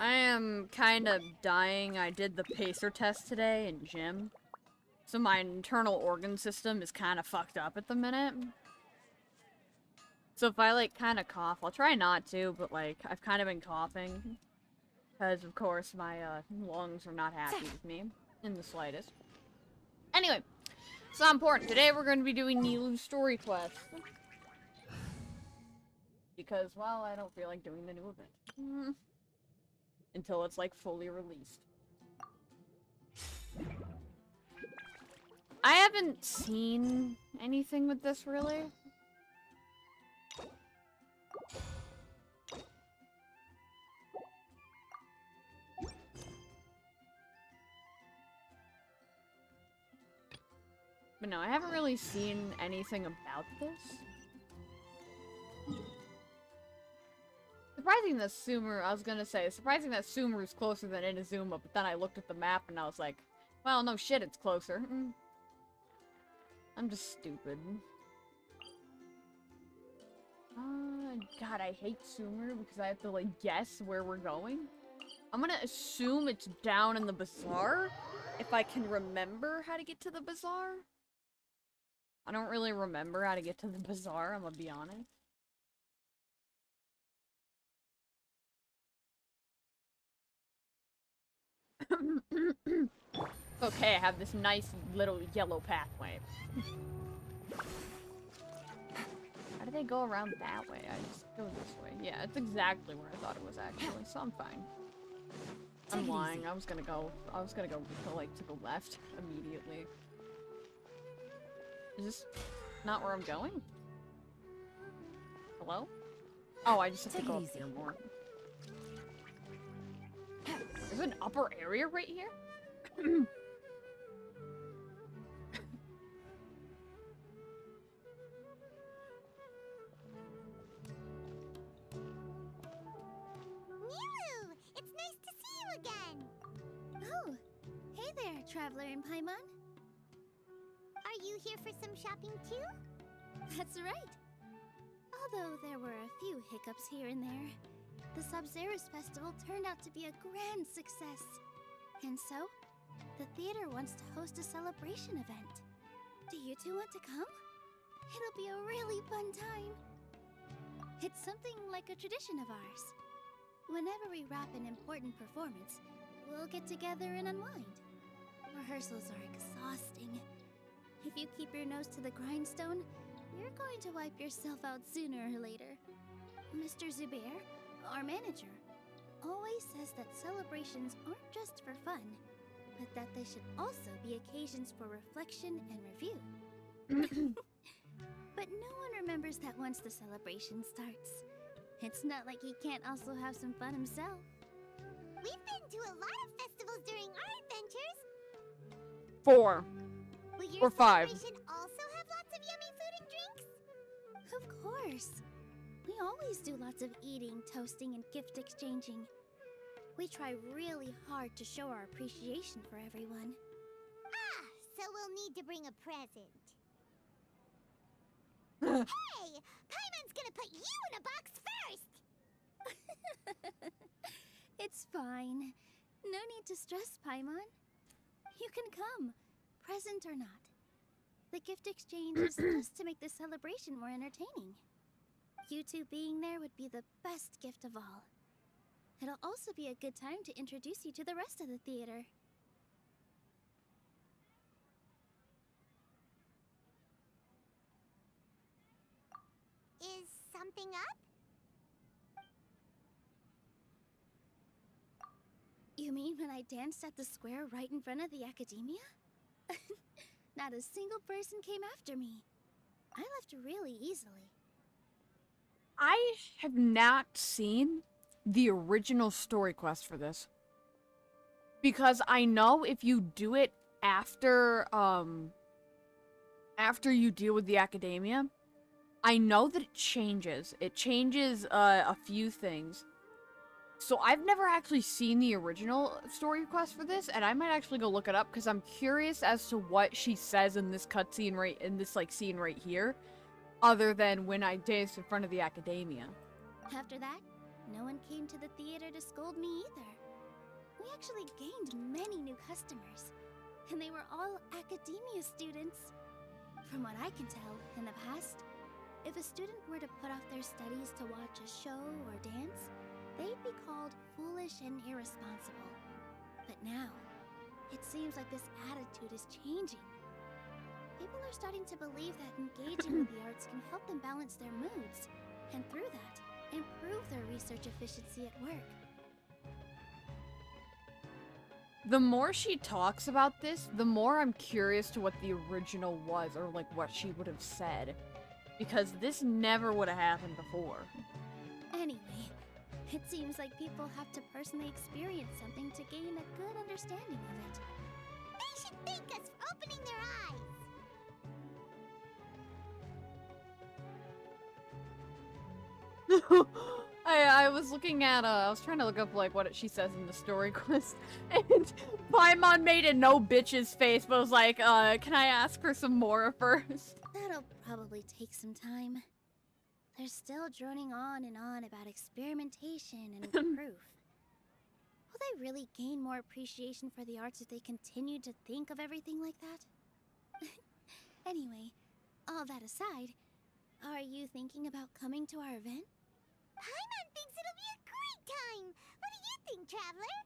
I am kind of dying. I did the pacer test today in gym. So my internal organ system is kind of fucked up at the minute. So if I, like, kind of cough, I'll try not to, but, like, I've kind of been coughing. Because, of course, my, lungs are not happy with me. In the slightest. Anyway, it's not important. Today we're going to be doing Nilous story quest. Because, well, I don't feel like doing the new event. Until it's, like, fully released. I haven't seen anything with this, really. But no, I haven't really seen anything about this. Surprising that Sumeru, I was gonna say, surprising that Sumeru's closer than Inazuma, but then I looked at the map and I was like, well, no shit, it's closer. I'm just stupid. God, I hate Sumeru because I have to, like, guess where we're going. I'm gonna assume it's down in the bazaar, if I can remember how to get to the bazaar. I don't really remember how to get to the bazaar, I'm gonna be honest. Okay, I have this nice little yellow pathway. How do they go around that way? I just go this way. Yeah, it's exactly where I thought it was actually, so I'm fine. I'm lying. I was gonna go to, like, to the left immediately. Is this not where I'm going? Hello? Oh, I just have to go up here more. There's an upper area right here? Nilou! It's nice to see you again! Oh, hey there, Traveler in Paimon. Are you here for some shopping too? That's right. Although there were a few hiccups here and there, the Sub-Zerus Festival turned out to be a grand success. And so, the theater wants to host a celebration event. Do you two want to come? It'll be a really fun time. It's something like a tradition of ours. Whenever we wrap an important performance, we'll get together and unwind. Rehearsals are exhausting. If you keep your nose to the grindstone, you're going to wipe yourself out sooner or later. Mr. Zubair, our manager, always says that celebrations aren't just for fun, but that they should also be occasions for reflection and review. But no one remembers that once the celebration starts. It's not like he can't also have some fun himself. We've been to a lot of festivals during our adventures. 4. Will your Or 5. celebration also have lots of yummy food and drinks? Of course. We always do lots of eating, toasting, and gift exchanging. We try really hard to show our appreciation for everyone. Ah, so we'll need to bring a present. Hey! Paimon's gonna put you in a box first! It's fine. No need to stress, Paimon. You can come, present or not. The gift exchange is just to make the celebration more entertaining. You two being there would be the best gift of all. It'll also be a good time to introduce you to the rest of the theater. Is something up? You mean when I danced at the square right in front of the academia? Not a single person came after me. I left really easily. I have not seen the original story quest for this. Because I know if you do it after you deal with the academia, I know that it changes. It changes a few things. So I've never actually seen the original story quest for this, and I might actually go look it up because I'm curious as to what she says in this cutscene scene right here, other than when I danced in front of the academia. After that, No one came to the theater to scold me either. We actually gained many new customers, and they were all academia students. From what I can tell, in the past, if a student were to put off their studies to watch a show or dance, they'd be called foolish and irresponsible. But now, it seems like this attitude is changing. People are starting to believe that engaging with the arts can help them balance their moods, and through that, improve their research efficiency at work. The more she talks about this, the more I'm curious to what the original was, or like what she would have said. Because this never would have happened before. Anyway, it seems like people have to personally experience something to gain a good understanding of it. They should thank us for opening their eyes! I was looking at, I was trying to look up, like, what she says in the story quest, and Paimon made a no bitches face, but was like, can I ask for some more first? That'll probably take some time. They're still droning on and on about experimentation and proof. Will they really gain more appreciation for the arts if they continue to think of everything like that? Anyway, all that aside, are you thinking about coming to our event? Paimon thinks it'll be a great time! What do you think, Traveler?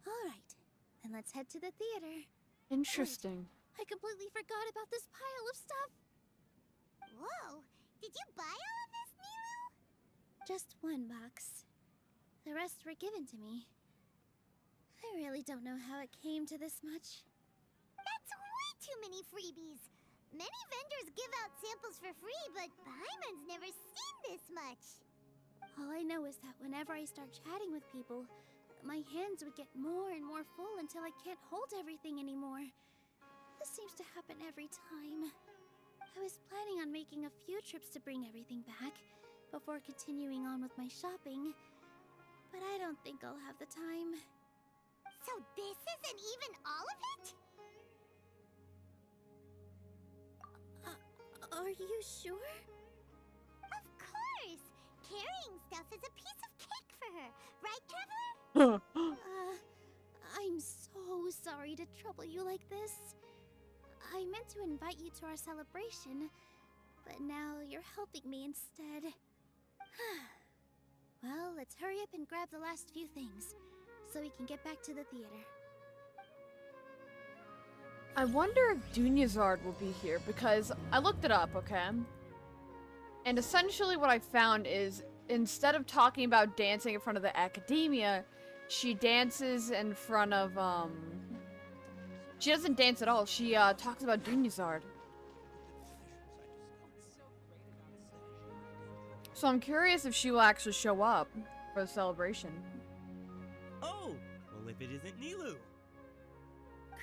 Alright, then let's head to the theater. Interesting. I completely forgot about this pile of stuff! Whoa! Did you buy all of this, Nilous? Just one box. The rest were given to me. I really don't know how it came to this much. That's way too many freebies! Many vendors give out samples for free, but Paimon's never seen this much! All I know is that whenever I start chatting with people, my hands would get more and more full until I can't hold everything anymore. This seems to happen every time. I was planning on making a few trips to bring everything back before continuing on with my shopping, but I don't think I'll have the time. So this isn't even all of it? Are you sure? Of course! Carrying stuff is a piece of cake for her, right, Traveler? I'm so sorry to trouble you like this. I meant to invite you to our celebration, but now you're helping me instead. Well, let's hurry up and grab the last few things, so we can get back to the theater. I wonder if Dunyazard will be here, because I looked it up, okay? And essentially what I found is, instead of talking about dancing in front of the academia, she dances in front of, she doesn't dance at all. She, talks about Dunyazard. So I'm curious if she will actually show up for the celebration. Oh! Well, if it isn't Nilous!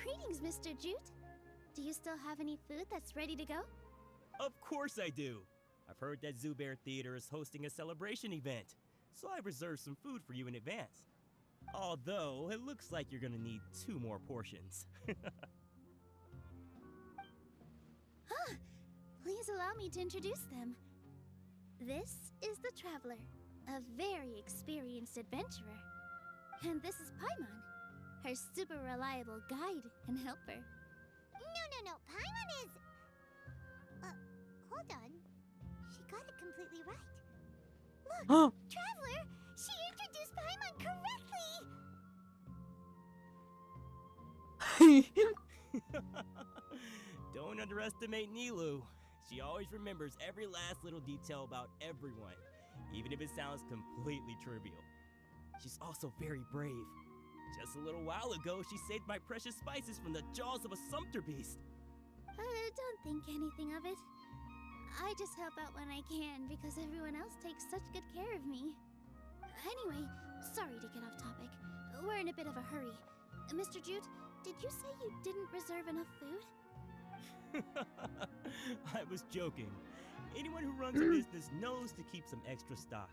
Greetings, Mr. Jute. Do you still have any food that's ready to go? Of course I do! I've heard that Zubair Theater is hosting a celebration event, so I've reserved some food for you in advance. Although, it looks like you're gonna need 2 more portions. Please allow me to introduce them. This is the Traveler, a very experienced adventurer. And this is Paimon, her super reliable guide and helper. No, Paimon is... hold on. She got it completely right. Look, Traveler, she introduced Paimon correctly! Don't underestimate Nilous. She always remembers every last little detail about everyone, even if it sounds completely trivial. She's also very brave. Just a little while ago, she saved my precious spices from the jaws of a sumpter beast. Don't think anything of it. I just help out when I can because everyone else takes such good care of me. Anyway, sorry to get off topic. We're in a bit of a hurry. Mr. Jute, did you say you didn't reserve enough food? I was joking. Anyone who runs a business knows to keep some extra stock.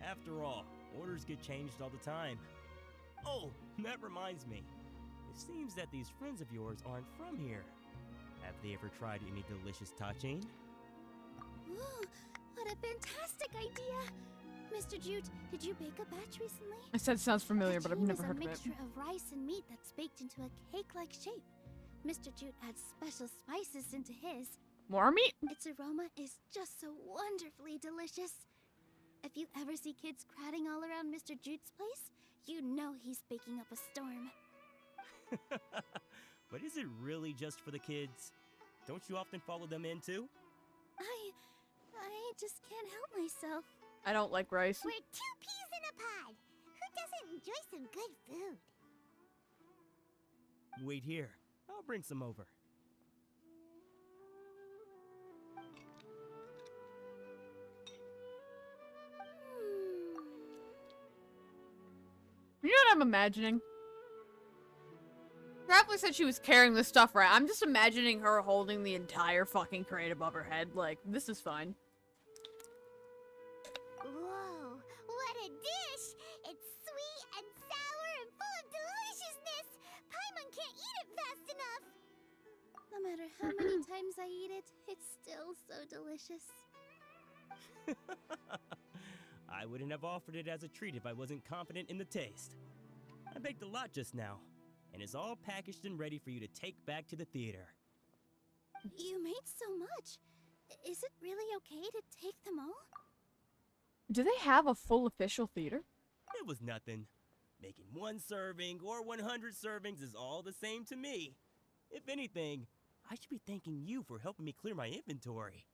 After all, orders get changed all the time. Oh, that reminds me. It seems that these friends of yours aren't from here. Have they ever tried any delicious tachin? Ooh, what a fantastic idea! Mr. Jute, did you bake a batch recently? I said it sounds familiar, but I've Tagine never is heard a of it. mixture of rice and meat that's baked into a cake-like shape. Mr. Jute adds special spices into his. More meat? Its aroma is just so wonderfully delicious. If you ever see kids crowding all around Mr. Jute's place, you know he's baking up a storm. But is it really just for the kids? Don't you often follow them in too? I just can't help myself. I don't like rice. We're 2 peas in a pod. Who doesn't enjoy some good food? Wait here. I'll bring some over. You know what I'm imagining? Traveler said she was carrying this stuff right. I'm just imagining her holding the entire fucking crate above her head. Like, this is fine. Whoa, what a dish! It's sweet and sour and full of deliciousness! Paimon can't eat it fast enough! No matter how many times I eat it, it's still so delicious. I wouldn't have offered it as a treat if I wasn't confident in the taste. I baked a lot just now, and it's all packaged and ready for you to take back to the theater. You made so much. Is it really okay to take them all? Do they have a full official theater? It was nothing. Making 1 serving or 100 servings is all the same to me. If anything, I should be thanking you for helping me clear my inventory.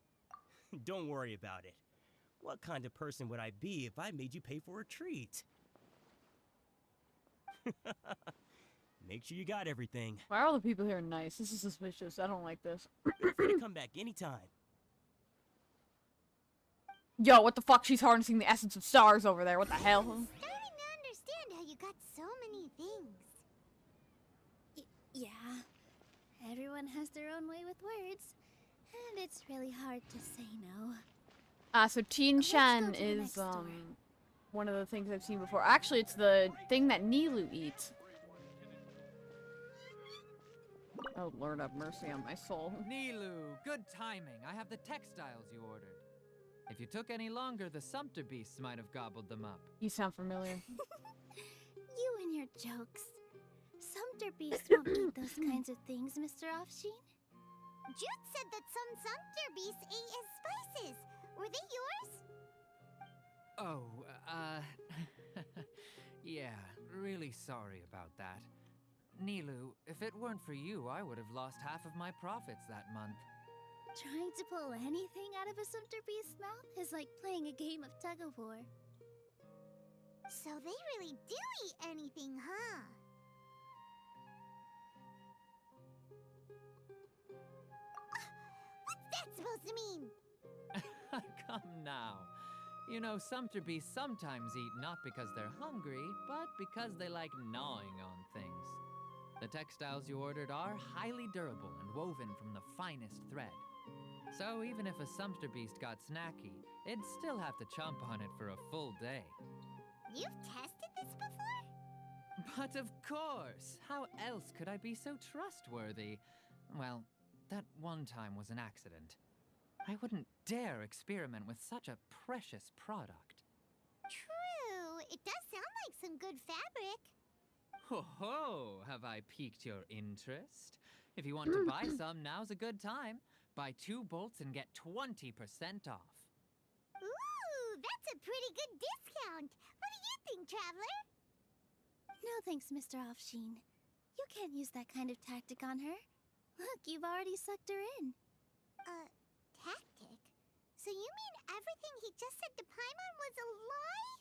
Don't worry about it. What kind of person would I be if I made you pay for a treat? Make sure you got everything. Why are all the people here nice? This is suspicious. I don't like this. Feel free to come back anytime. Yo, what the fuck? She's harnessing the essence of stars over there. What the hell? Starting to understand how you got so many things. Yeah. Everyone has their own way with words. And it's really hard to say no. So Teen Let's go Shan to the is, next door. one of the things I've seen before. Actually, it's the thing that Nilous eats. Oh, Lord have mercy on my soul. Nilou, good timing. I have the textiles you ordered. If you took any longer, the sumpter beasts might have gobbled them up. You sound familiar. You and your jokes. Sumpter beasts won't eat those kinds of things, Mr. Offsheen. Jude said that some sumpter beasts ate his spices. Were they yours? Oh, yeah, really sorry about that. Nilou, if it weren't for you, I would have lost half of my profits that month. Trying to pull anything out of a sumpter beast's mouth is like playing a game of tug-of-war. So they really do eat anything, huh? What's that supposed to mean? Come now. You know, sumpter beasts sometimes eat not because they're hungry, but because they like gnawing on things. The textiles you ordered are highly durable and woven from the finest thread. So even if a sumpter beast got snacky, it'd still have to chomp on it for a full day. You've tested this before? But of course! How else could I be so trustworthy? Well, that one time was an accident. I wouldn't dare experiment with such a precious product. True. It does sound like some good fabric. Ho ho! Have I piqued your interest? If you want to buy some, now's a good time. Buy 2 bolts and get 20% off. Ooh, that's a pretty good discount. What do you think, Traveler? No thanks, Mr. Offsheen. You can't use that kind of tactic on her. Look, you've already sucked her in. Tactic? So you mean everything he just said to Paimon was a lie?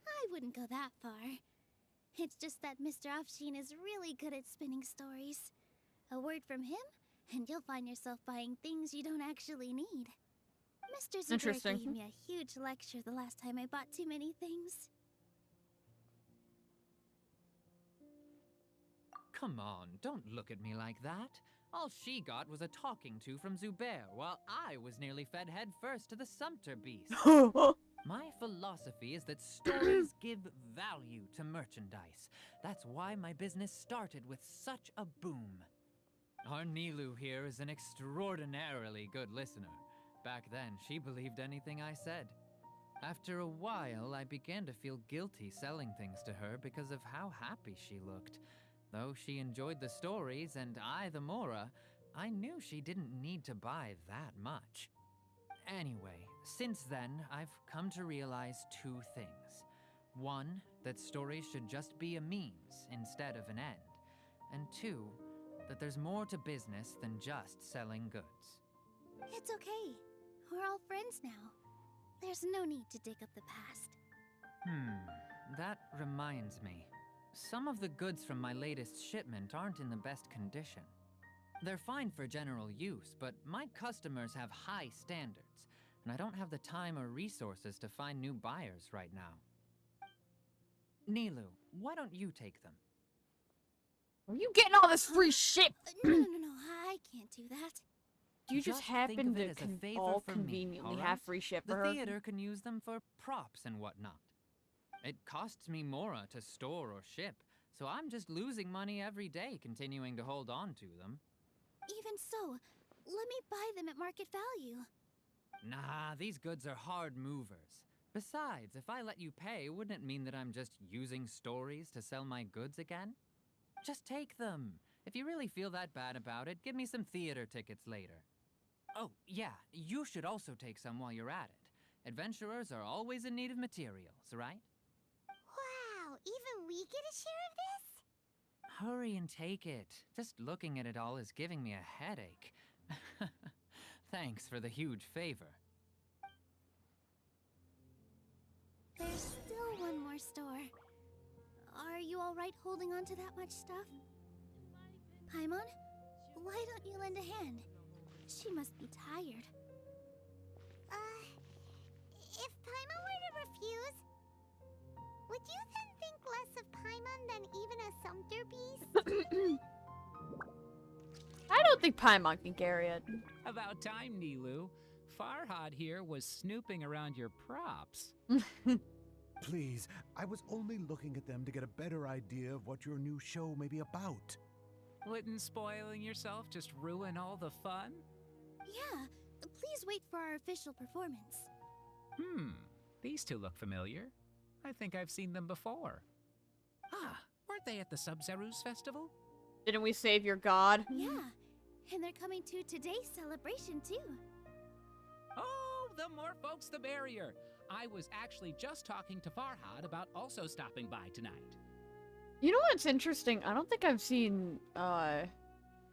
I wouldn't go that far. It's just that Mr. Offsheen is really good at spinning stories. A word from him, and you'll find yourself buying things you don't actually need. Mr. Zuber Interesting. gave me a huge lecture the last time I bought too many things. Come on, don't look at me like that. All she got was a talking to from Zubair, while I was nearly fed head first to the sumpter beast. My philosophy is that stories give value to merchandise. That's why my business started with such a boom. Our Nilou here is an extraordinarily good listener. back then, she believed anything I said. After a while, I began to feel guilty selling things to her because of how happy she looked. Though she enjoyed the stories and I the Mora, I knew she didn't need to buy that much. Anyway, since then, I've come to realize two things. One, that stories should just be a means instead of an end. And two, that there's more to business than just selling goods. It's okay. We're all friends now. There's no need to dig up the past. That reminds me. Some of the goods from my latest shipment aren't in the best condition. They're fine for general use, but my customers have high standards, and I don't have the time or resources to find new buyers right now. Nilou, why don't you take them? Are you getting all this free shit? No, I can't do that. You just think happen of it to as a favor all for me, conveniently all have right? free shit The for her. theater can use them for props and whatnot. It costs me Mora to store or ship, so I'm just losing money every day continuing to hold on to them. Even so, let me buy them at market value. Nah, these goods are hard movers. Besides, if I let you pay, wouldn't it mean that I'm just using stories to sell my goods again? Just take them. If you really feel that bad about it, give me some theater tickets later. Oh, yeah, you should also take some while you're at it. Adventurers are always in need of materials, right? Wow, even we get a share of this? Hurry and take it. Just looking at it all is giving me a headache. Thanks for the huge favor. There's still one more store. Are you alright holding on to that much stuff? Paimon, why don't you lend a hand? She must be tired. If Paimon were to refuse, would you then think less of Paimon than even a sumpter beast? I don't think Paimon can carry it. About time, Nilou. Farhad here was snooping around your props. Please, I was only looking at them to get a better idea of what your new show may be about. Wouldn't spoiling yourself just ruin all the fun? Yeah, please wait for our official performance. These two look familiar. I think I've seen them before. Ah, weren't they at the Sub-Zerus festival? Didn't we save your god? Yeah, and they're coming to today's celebration too. Oh, the more folks the merrier. I was actually just talking to Farhad about also stopping by tonight. You know what's interesting? I don't think I've seen,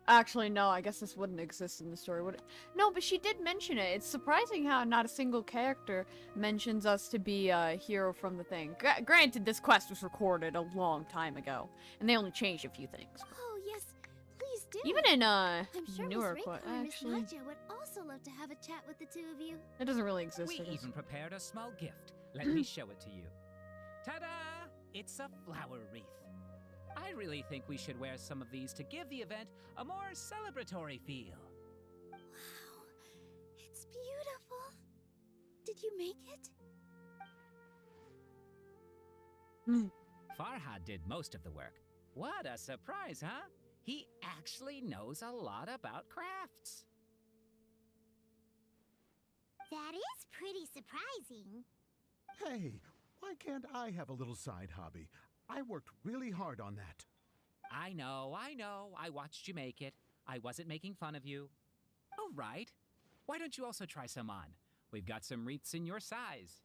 actually, no, I guess this wouldn't exist in the story, would it? No, but she did mention it. It's surprising how not a single character mentions us to be a hero from the thing. Granted, this quest was recorded a long time ago, and they only changed a few things. Oh yes, please do. Even in, I'm sure newer Miss quest, Reiko and Miss actually, Nadja would also love to have a chat with the two of you. it doesn't really exist. We I guess. even prepared a small gift. Let me show it to you. Ta-da! It's a flower wreath. I really think we should wear some of these to give the event a more celebratory feel. Wow, it's beautiful. Did you make it? Farhad did most of the work. What a surprise, huh? He actually knows a lot about crafts. That is pretty surprising. Hey, why can't I have a little side hobby? I worked really hard on that. I know. I watched you make it. I wasn't making fun of you. All right. Why don't you also try some on? We've got some wreaths in your size.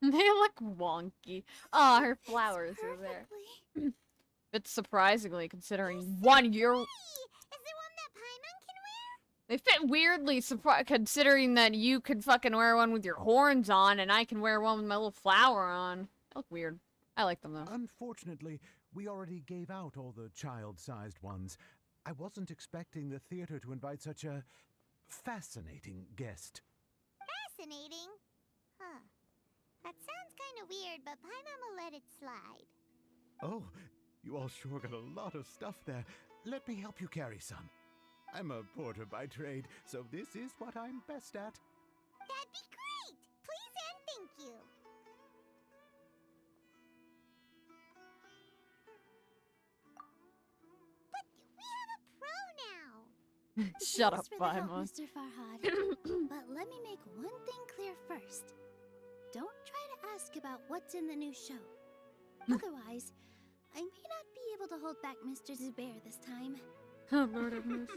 They look wonky. Oh, her flowers are there. Perfectly. But surprisingly, considering one year... Is there one that Paimon can wear? They fit weirdly, considering that you could fucking wear one with your horns on, and I can wear one with my little flower on. They look weird. I like them, though. Unfortunately, we already gave out all the child-sized ones. I wasn't expecting the theater to invite such a fascinating guest. Fascinating. Huh. That sounds kind of weird, but Paimon will let it slide. Oh, you all sure got a lot of stuff there. Let me help you carry some. I'm a porter by trade, so this is what I'm best at. That'd be great! Please and thank you. But we have a pro now. Shut up, Thanks for the help, Paimon. Mr. Farhad. But let me make one thing clear first. Don't try to ask about what's in the new show. Otherwise, I may not be able to hold back Mr. Zubair this time. Oh, Lord have mercy.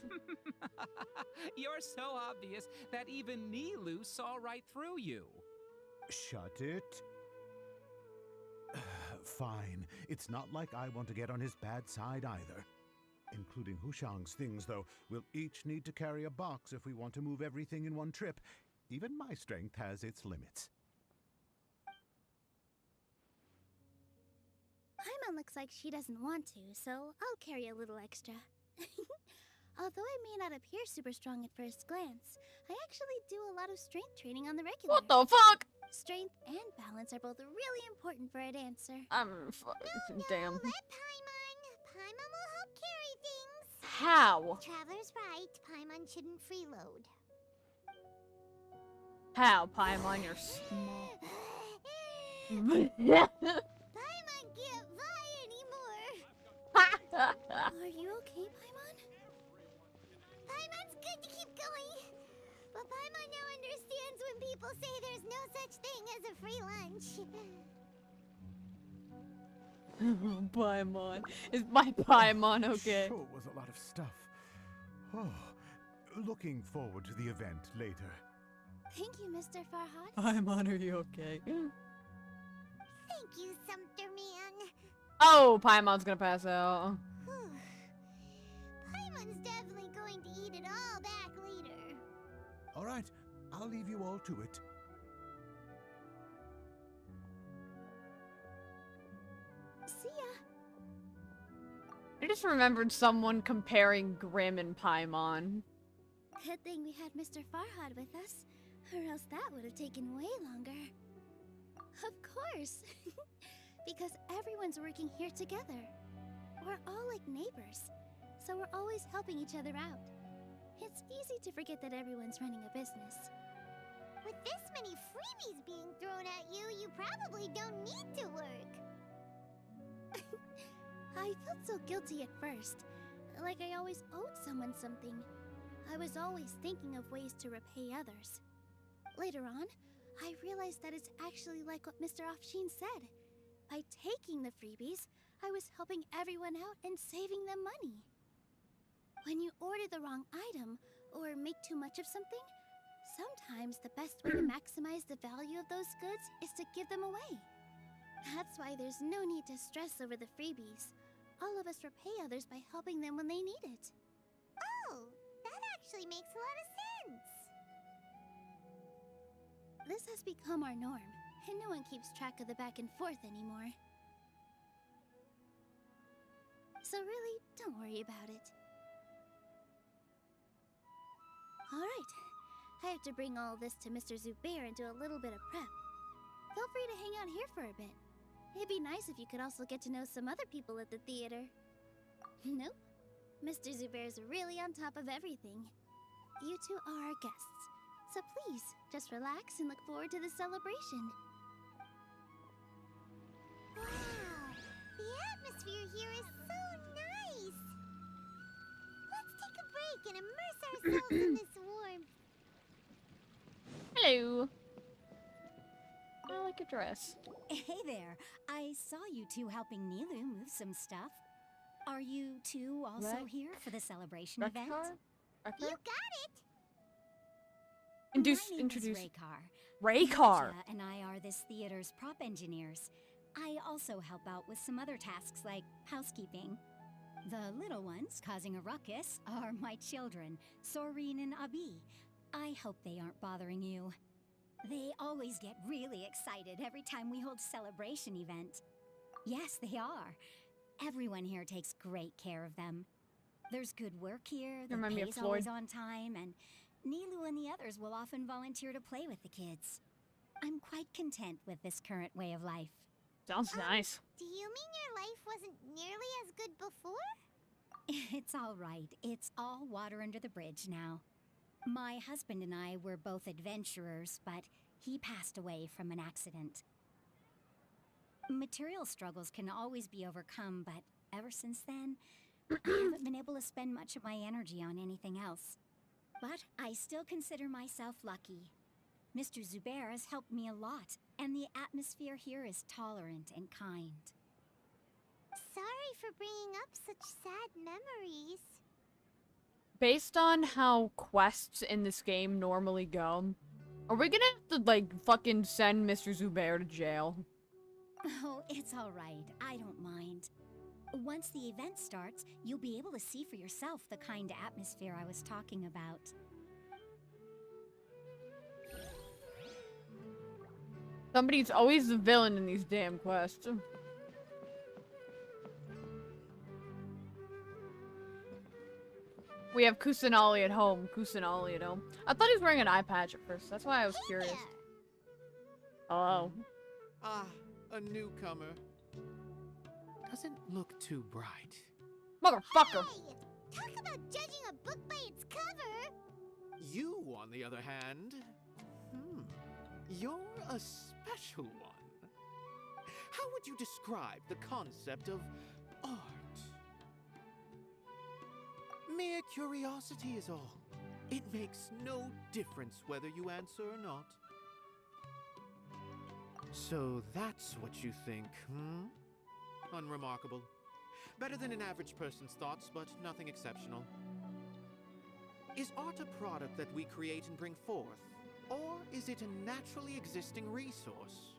You're so obvious that even Nilous saw right through you. Shut it. Fine. It's not like I want to get on his bad side either. Including Hushang's things, though. We'll each need to carry a box if we want to move everything in one trip. Even my strength has its limits. Paimon looks like she doesn't want to, so I'll carry a little extra. Although I may not appear super strong at first glance, I actually do a lot of strength training on the regular. What the fuck? Strength and balance are both really important for a dancer. Damn. Let Paimon. Paimon will help carry things. How? Traveler's right. Paimon shouldn't freeload. How, Paimon? You're small. Paimon can't fly anymore. Are you okay, Paimon? Paimon's good to keep going. But Paimon now understands when people say there's no such thing as a free lunch. Paimon. Is my Paimon okay? Sure was a lot of stuff. Oh, looking forward to the event later. Thank you, Mr. Farhad. Paimon, are you okay? Thank you, Sumter Man. Oh, Paimon's gonna pass out. Paimon's definitely going to eat it all back later. All right, I'll leave you all to it. See ya. I just remembered someone comparing Grimm and Paimon. Good thing we had Mr. Farhad with us, or else that would have taken way longer. Of course. Because everyone's working here together. We're all like neighbors, so we're always helping each other out. It's easy to forget that everyone's running a business. With this many freebies being thrown at you, you probably don't need to work. I felt so guilty at first, like I always owed someone something. I was always thinking of ways to repay others. Later on, I realized that it's actually like what Mr. Afshin said. By taking the freebies, I was helping everyone out and saving them money. When you order the wrong item or make too much of something, sometimes the best way to maximize the value of those goods is to give them away. That's why there's no need to stress over the freebies. All of us repay others by helping them when they need it. Oh, that actually makes a lot of sense. This has become our norm, and no one keeps track of the back and forth anymore. So really, don't worry about it. Alright, I have to bring all this to Mr. Zubair and do a little bit of prep. Feel free to hang out here for a bit. It'd be nice if you could also get to know some other people at the theater. Nope. Mr. Zubair's really on top of everything. You two are our guests, so please, just relax and look forward to the celebration. Wow, the atmosphere here is so nice! Let's take a break and immerse ourselves in this warmth. Hello. I like your dress. Hey there. I saw you two helping Nilou move some stuff. Are you two also Right. here for the celebration event? You got it! My name Introduce is Raykar. Raykar. Naja and I are this theater's prop engineers. I also help out with some other tasks like housekeeping. The little ones causing a ruckus are my children, Soreen and Abi. I hope they aren't bothering you. They always get really excited every time we hold a celebration event. Yes, they are. Everyone here takes great care of them. There's good work here, the Remind me of pay's always Floyd. on time, and Nilou and the others will often volunteer to play with the kids. I'm quite content with this current way of life. Sounds nice. Do you mean your life wasn't nearly as good before? It's all right. It's all water under the bridge now. My husband and I were both adventurers, but he passed away from an accident. Material struggles can always be overcome, but ever since then, I haven't been able to spend much of my energy on anything else. But I still consider myself lucky. Mr. Zubair has helped me a lot, and the atmosphere here is tolerant and kind. Sorry for bringing up such sad memories. Based on how quests in this game normally go, are we gonna have to, like, fucking send Mr. Zubair to jail? Oh, it's all right. I don't mind. Once the event starts, you'll be able to see for yourself the kind of atmosphere I was talking about. Somebody's always the villain in these damn quests. We have Kusanali at home. Kusanali at home. I thought he was wearing an eye patch at first. That's why I was curious. Hello. Ah, a newcomer. Doesn't look too bright. Motherfucker. Hey, talk about judging a book by its cover. You, on the other hand, you're a special one. How would you describe the concept of art? Mere curiosity is all. It makes no difference whether you answer or not. So that's what you think, Unremarkable. Better than an average person's thoughts, but nothing exceptional. Is art a product that we create and bring forth? Or is it a naturally existing resource?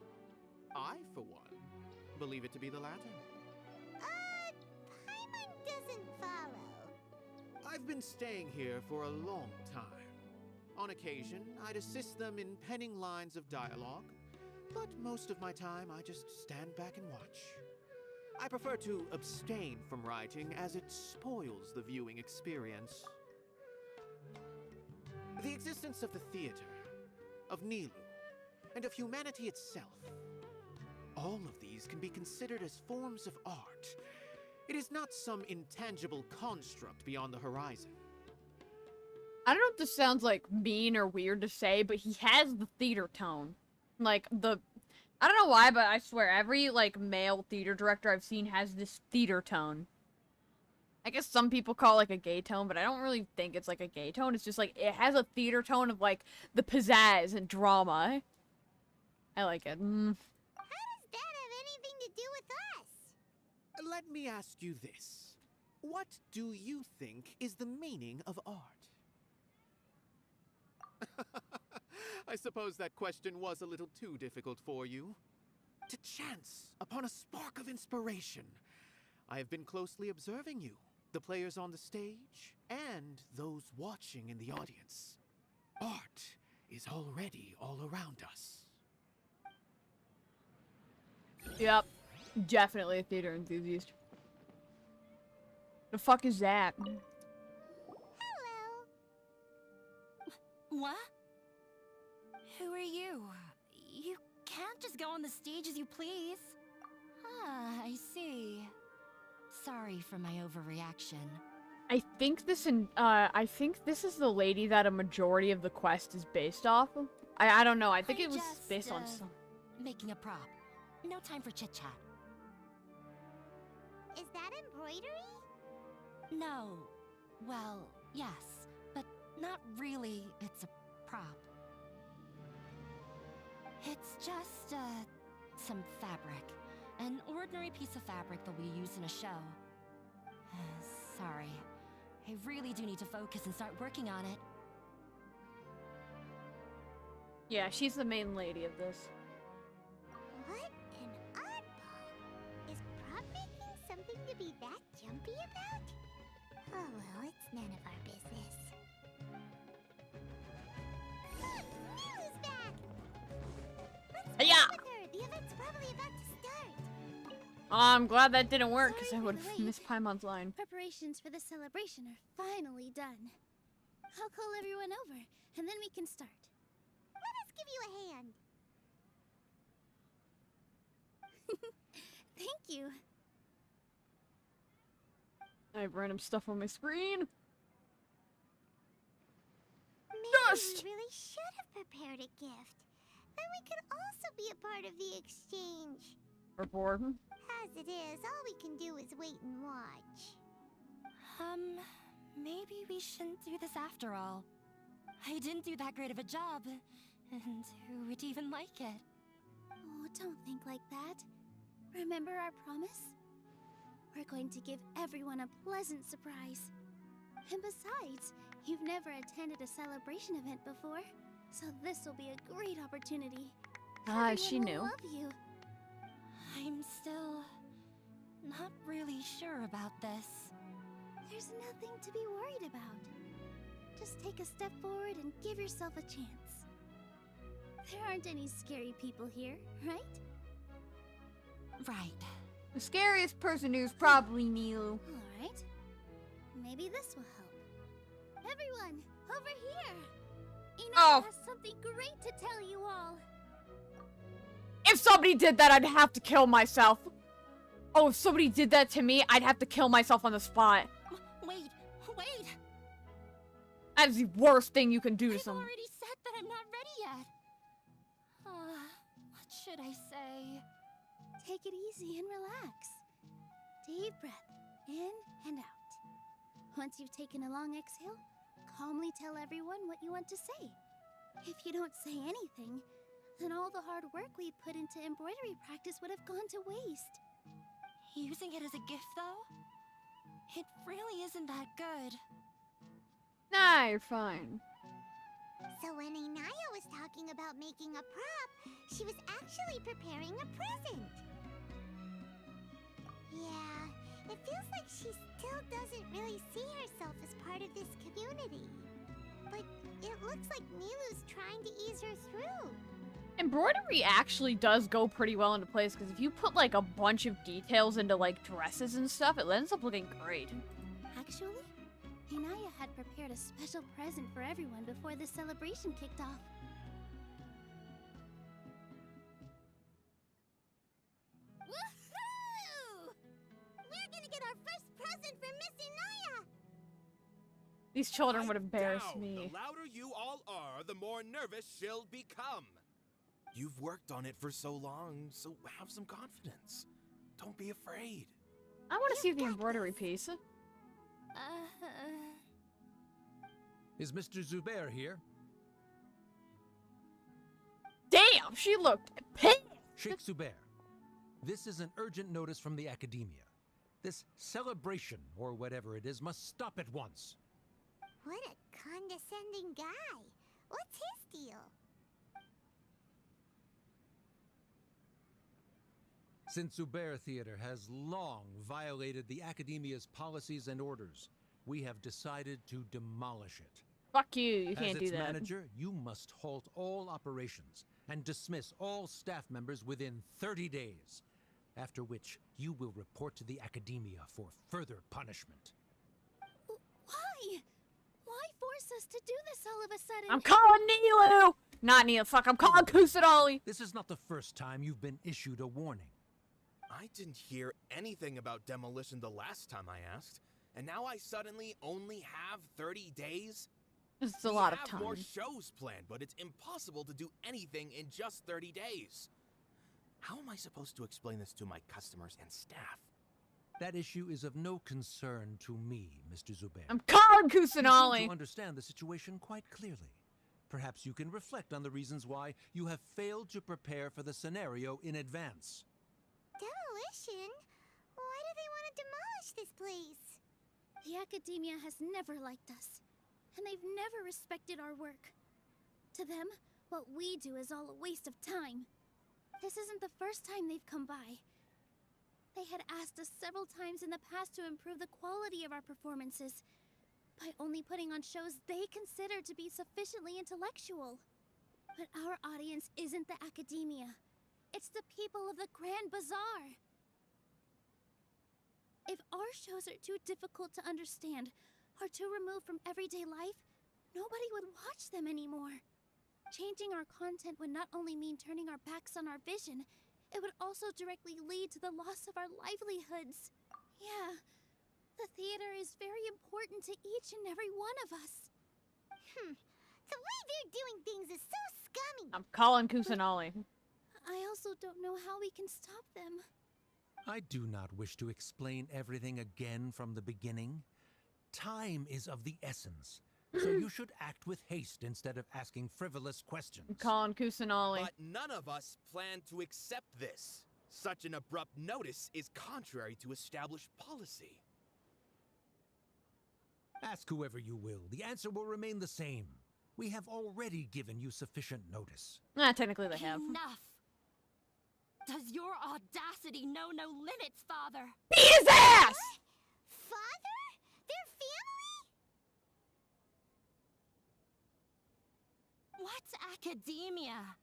I, for one, believe it to be the latter. Paimon doesn't follow. I've been staying here for a long time. On occasion, I'd assist them in penning lines of dialogue, but most of my time I just stand back and watch. I prefer to abstain from writing as it spoils the viewing experience. The existence of the theater, of Nilous, and of humanity itself. All of these can be considered as forms of art. It is not some intangible construct beyond the horizon. I don't know if this sounds, like, mean or weird to say, but he has the theater tone. Like, I don't know why, but I swear, every, like, male theater director I've seen has this theater tone. I guess some people call it, like, a gay tone, but I don't really think it's, like, a gay tone. It's just, like, it has a theater tone of, like, the pizzazz and drama. I like it. How does that have anything to do with us? Let me ask you this. What do you think is the meaning of art? I suppose that question was a little too difficult for you. To chance upon a spark of inspiration. I have been closely observing you, the players on the stage, and those watching in the audience. Art is already all around us. Yep. Definitely a theater enthusiast. The fuck is that? Hello. What? Who are you? You can't just go on the stage as you please. Ah, I see. Sorry for my overreaction. I think this is the lady that a majority of the quest is based off of. I don't know. I think it was just, based on some. Making a prop. No time for chit-chat. Is that embroidery? No. Well, yes, but not really. It's a prop. It's just, some fabric. An ordinary piece of fabric that we use in a show. Sorry. I really do need to focus and start working on it. Yeah, she's the main lady of this. What an oddball. Is prop making something to be that jumpy about? Oh well, it's none of our business. Look! Nilous back! Let's Yeah. with her. The event's probably about to start. I'm glad that didn't work, because I Sorry would for the have wait. missed Paimon's line. Preparations for the celebration are finally done. I'll call everyone over, and then we can start. Let us give you a hand. Thank you. I have random stuff on my screen. Maybe Dust! we really should have prepared a gift. Then we could also be a part of the exchange. Or bored. As it is, all we can do is wait and watch. Maybe we shouldn't do this after all. I didn't do that great of a job, and who would even like it? Oh, don't think like that. Remember our promise? We're going to give everyone a pleasant surprise. And besides, you've never attended a celebration event before, so this will be a great opportunity. Ah, she Everyone knew. will love you. I'm still not really sure about this. There's nothing to be worried about. Just take a step forward and give yourself a chance. There aren't any scary people here, right? Right. The scariest person here is probably Nilou. Alright. Maybe this will help. Everyone, over here! Ina Oh. has something great to tell you all. If somebody did that, I'd have to kill myself. Oh, if somebody did that to me, I'd have to kill myself on the spot. Wait! That is the worst thing you can do to I've someone. already said that I'm not ready yet. What should I say? Take it easy and relax. Deep breath in and out. Once you've taken a long exhale, calmly tell everyone what you want to say. If you don't say anything, then all the hard work we put into embroidery practice would have gone to waste. Using it as a gift, though? It really isn't that good. Nah, you're fine. So when Inaya was talking about making a prop, she was actually preparing a present. Yeah, it feels like she still doesn't really see herself as part of this community. But it looks like Nilou's trying to ease her through. Embroidery actually does go pretty well into place, because if you put, like, a bunch of details into, like, dresses and stuff, it ends up looking great. Actually, Inaya had prepared a special present for everyone before the celebration kicked off. Woohoo! We're gonna get our first present from Miss Inaya! These children would embarrass Down. me. The louder you all are, the more nervous she'll become. You've worked on it for so long, so have some confidence. Don't be afraid. I want to see the embroidery piece. Is Mr. Zubair here? Damn, she looked pissed. Sheikh Zubair, this is an urgent notice from the Academia. This celebration, or whatever it is, must stop at once. What a condescending guy. What's his deal? Since Zubair Theater has long violated the Academia's policies and orders, we have decided to demolish it. Fuck you, you can't As do its that. manager, you must halt all operations and dismiss all staff members within 30 days, after which you will report to the Academia for further punishment. Why? Why force us to do this all of a sudden? I'm calling Nilou! Not Nilou, fuck, I'm calling Kusadali! This is not the first time you've been issued a warning. I didn't hear anything about demolition the last time I asked, and now I suddenly only have 30 days? It's a lot of We time. have more shows planned, but it's impossible to do anything in just 30 days. How am I supposed to explain this to my customers and staff? That issue is of no concern to me, Mr. Zubair. I'm calling You seem Kusanali! to understand the situation quite clearly. Perhaps you can reflect on the reasons why you have failed to prepare for the scenario in advance. Demolition? Why do they want to demolish this place? The Academia has never liked us, and they've never respected our work. To them, what we do is all a waste of time. This isn't the first time they've come by. They had asked us several times in the past to improve the quality of our performances by only putting on shows they consider to be sufficiently intellectual. But our audience isn't the Academia. It's the people of the Grand Bazaar. If our shows are too difficult to understand or too removed from everyday life, nobody would watch them anymore. Changing our content would not only mean turning our backs on our vision, it would also directly lead to the loss of our livelihoods. Yeah, the theater is very important to each and every one of us. The way they're doing things is so scummy. I'm calling Kusanali. I also don't know how we can stop them. I do not wish to explain everything again from the beginning, time is of the essence. So you should act with haste instead of asking frivolous questions. Colin Kusanali. But none of us plan to accept this. Such an abrupt notice is contrary to established policy. Ask whoever you will. The answer will remain the same. We have already given you sufficient notice. Technically they have. Enough! Does your audacity know no limits, Father? Beat his ass! Father? Their family? What academia?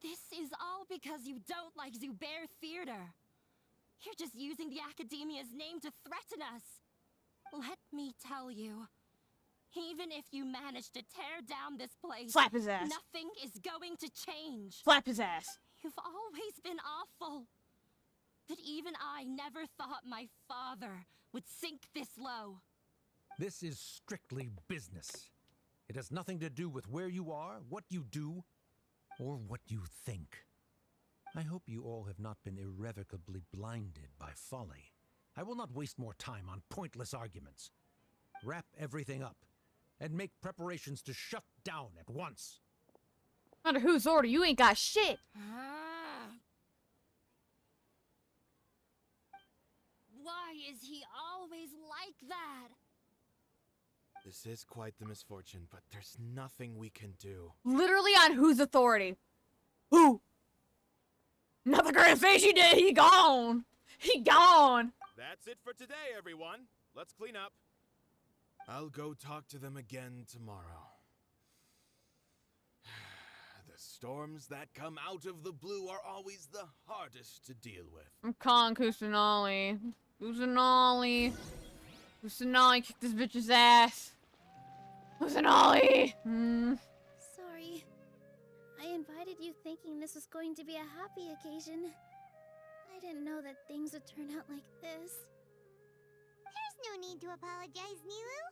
This is all because you don't like Zubair Theater. You're just using the academia's name to threaten us. Let me tell you, even if you manage to tear down this place, Slap his ass. nothing is going to change. Slap his ass. You've always been awful. But even I never thought my father would sink this low. This is strictly business. It has nothing to do with where you are, what you do, or what you think. I hope you all have not been irrevocably blinded by folly. I will not waste more time on pointless arguments. Wrap everything up, and make preparations to shut down at once. Under whose order? You ain't got shit. Why is he always like that? This is quite the misfortune, but there's nothing we can do. Literally on whose authority? Who? Nothing gonna say she did. He gone. He gone. That's it for today, everyone. Let's clean up. I'll go talk to them again tomorrow. The storms that come out of the blue are always the hardest to deal with. I'm calling Kusanali. Kusanali. Kusanali kicked this bitch's ass. Kusanali. Sorry. I invited you thinking this was going to be a happy occasion. I didn't know that things would turn out like this. There's no need to apologize, Nilou.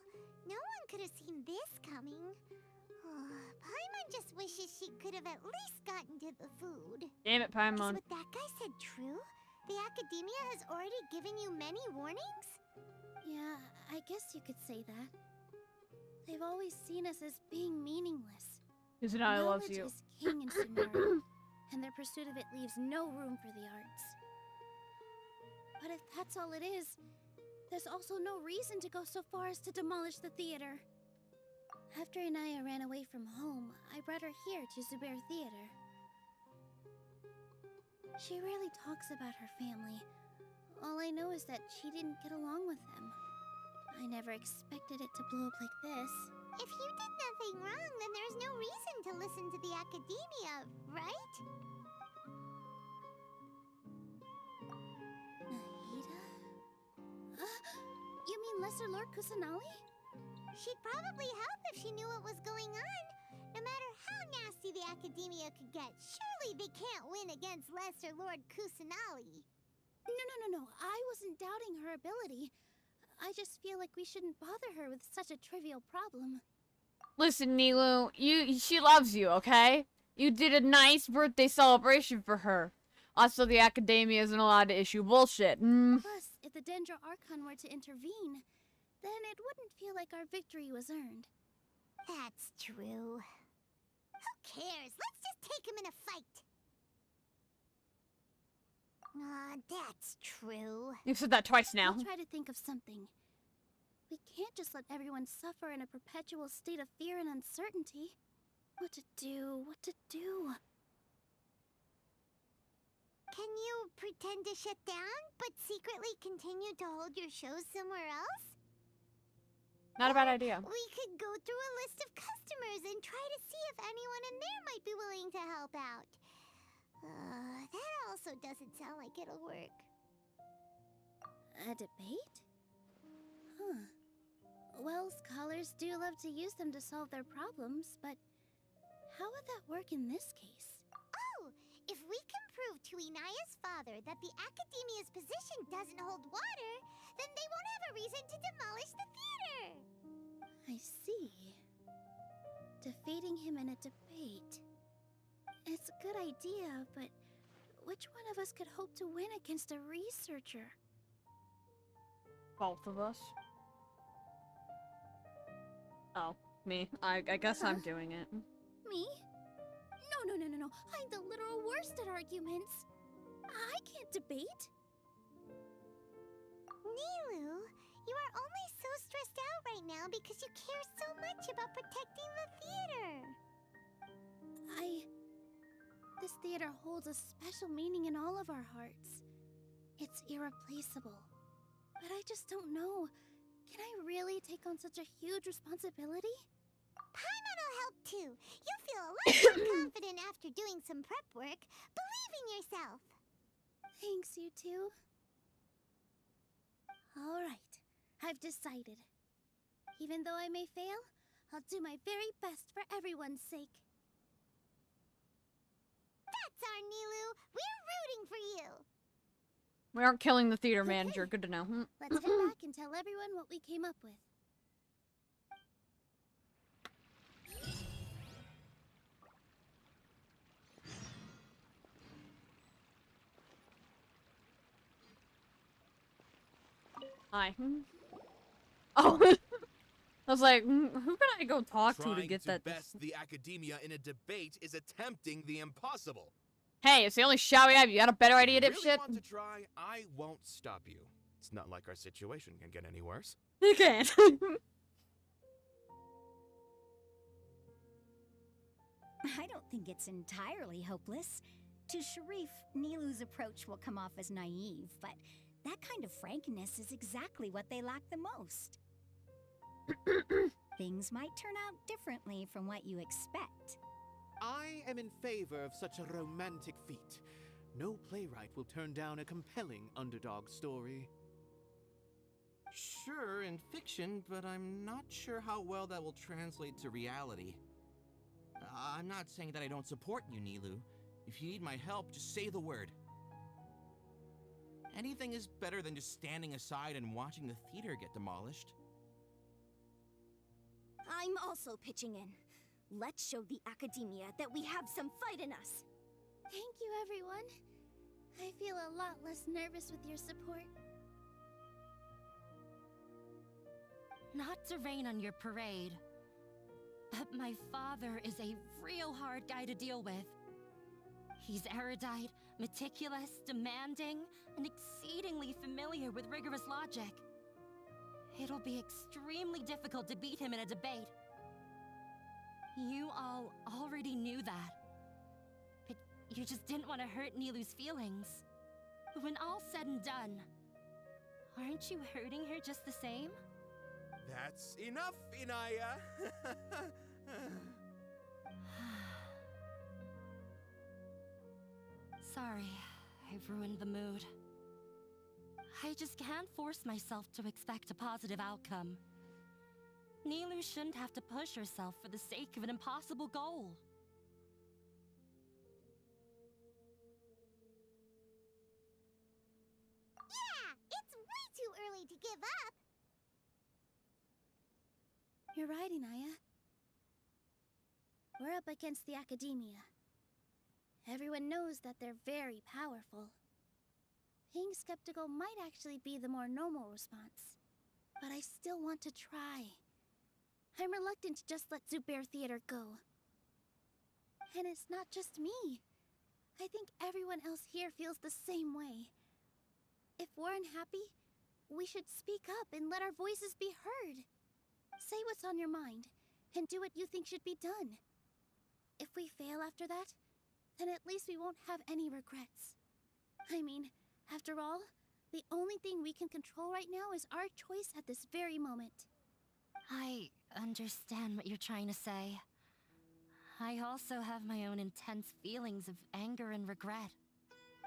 No one could have seen this coming. Paimon just wishes she could have at least gotten to the food. Damn it, Paimon. Is what that guy said true? The academia has already given you many warnings? Yeah, I guess you could say that. They've always seen us as being meaningless. Kusanali loves Knowledge you. is king in Sumeru, and their pursuit of it leaves no room for the arts. But if that's all it is, there's also no reason to go so far as to demolish the theater. After Inaya ran away from home, I brought her here to Zubair Theater. She rarely talks about her family. All I know is that she didn't get along with them. I never expected it to blow up like this. If you did nothing wrong, then there's no reason to listen to the academia, right? Nahida? You mean Lesser Lord Kusanali? She'd probably help if she knew what was going on. No matter how nasty the academia could get, surely they can't win against Lesser Lord Kusanali. No. I wasn't doubting her ability. I just feel like we shouldn't bother her with such a trivial problem. Listen, Nilou, she loves you, okay? You did a nice birthday celebration for her. Also, the academia isn't allowed to issue bullshit. Plus, if the Dendro Archon were to intervene, then it wouldn't feel like our victory was earned. That's true. Who cares? Let's just take him in a fight. That's true. You've said that twice now. I'll try to think of something. We can't just let everyone suffer in a perpetual state of fear and uncertainty. What to do? Can you pretend to shut down, but secretly continue to hold your shows somewhere else? Not a bad idea. We could go through a list of customers and try to see if anyone in there might be willing to help out. That also doesn't sound like it'll work. A debate? Huh. Well, scholars do love to use them to solve their problems, but how would that work in this case? Oh, if we can prove to Inaya's father that the academia's position doesn't hold water, then they won't have a reason to demolish the theater. I see. Defeating him in a debate. It's a good idea, but which one of us could hope to win against a researcher? Both of us. Oh, me. I guess I'm doing it. Me? No. I'm the literal worst at arguments. I can't debate. Nilou, you are only so stressed out right now because you care so much about protecting the theater. This theater holds a special meaning in all of our hearts. It's irreplaceable. But I just don't know. Can I really take on such a huge responsibility? Paimon will help too. You'll feel a lot more confident after doing some prep work. Believe in yourself. Thanks, you two. Alright, I've decided. Even though I may fail, I'll do my very best for everyone's sake. That's our Nilou. We're rooting for you. We aren't killing the theater Okay. manager. Good to know. Let's head back and tell everyone what we came up with. Hi. Oh. I was like, who can I go talk to Trying get to that? best the academia in a debate is attempting the impossible. Hey, it's the only shot we have. You got a better idea, If you dipshit? really want to try, I won't stop you. It's not like our situation can get any worse. You can't. I don't think it's entirely hopeless. To Sharif, Nilou's approach will come off as naive, but that kind of frankness is exactly what they lack the most. Things might turn out differently from what you expect. I am in favor of such a romantic feat. No playwright will turn down a compelling underdog story. Sure, in fiction, but I'm not sure how well that will translate to reality. I'm not saying that I don't support you, Nilou. If you need my help, just say the word. Anything is better than just standing aside and watching the theater get demolished. I'm also pitching in. Let's show the academia that we have some fight in us. Thank you, everyone. I feel a lot less nervous with your support. Not to rain on your parade, but my father is a real hard guy to deal with. He's erudite, meticulous, demanding, and exceedingly familiar with rigorous logic. It'll be extremely difficult to beat him in a debate. You all already knew that. But you just didn't want to hurt Nilou's feelings. But when all's said and done, aren't you hurting her just the same? That's enough, Inaya. Sorry, I've ruined the mood. I just can't force myself to expect a positive outcome. Nilou shouldn't have to push herself for the sake of an impossible goal. Yeah, it's way too early to give up. You're right, Inaya. We're up against the academia. Everyone knows that they're very powerful. Being skeptical might actually be the more normal response. But I still want to try. I'm reluctant to just let Zubair Theater go. And it's not just me. I think everyone else here feels the same way. If we're unhappy, we should speak up and let our voices be heard. Say what's on your mind, and do what you think should be done. If we fail after that, then at least we won't have any regrets. I mean, after all, the only thing we can control right now is our choice at this very moment. I understand what you're trying to say. I also have my own intense feelings of anger and regret.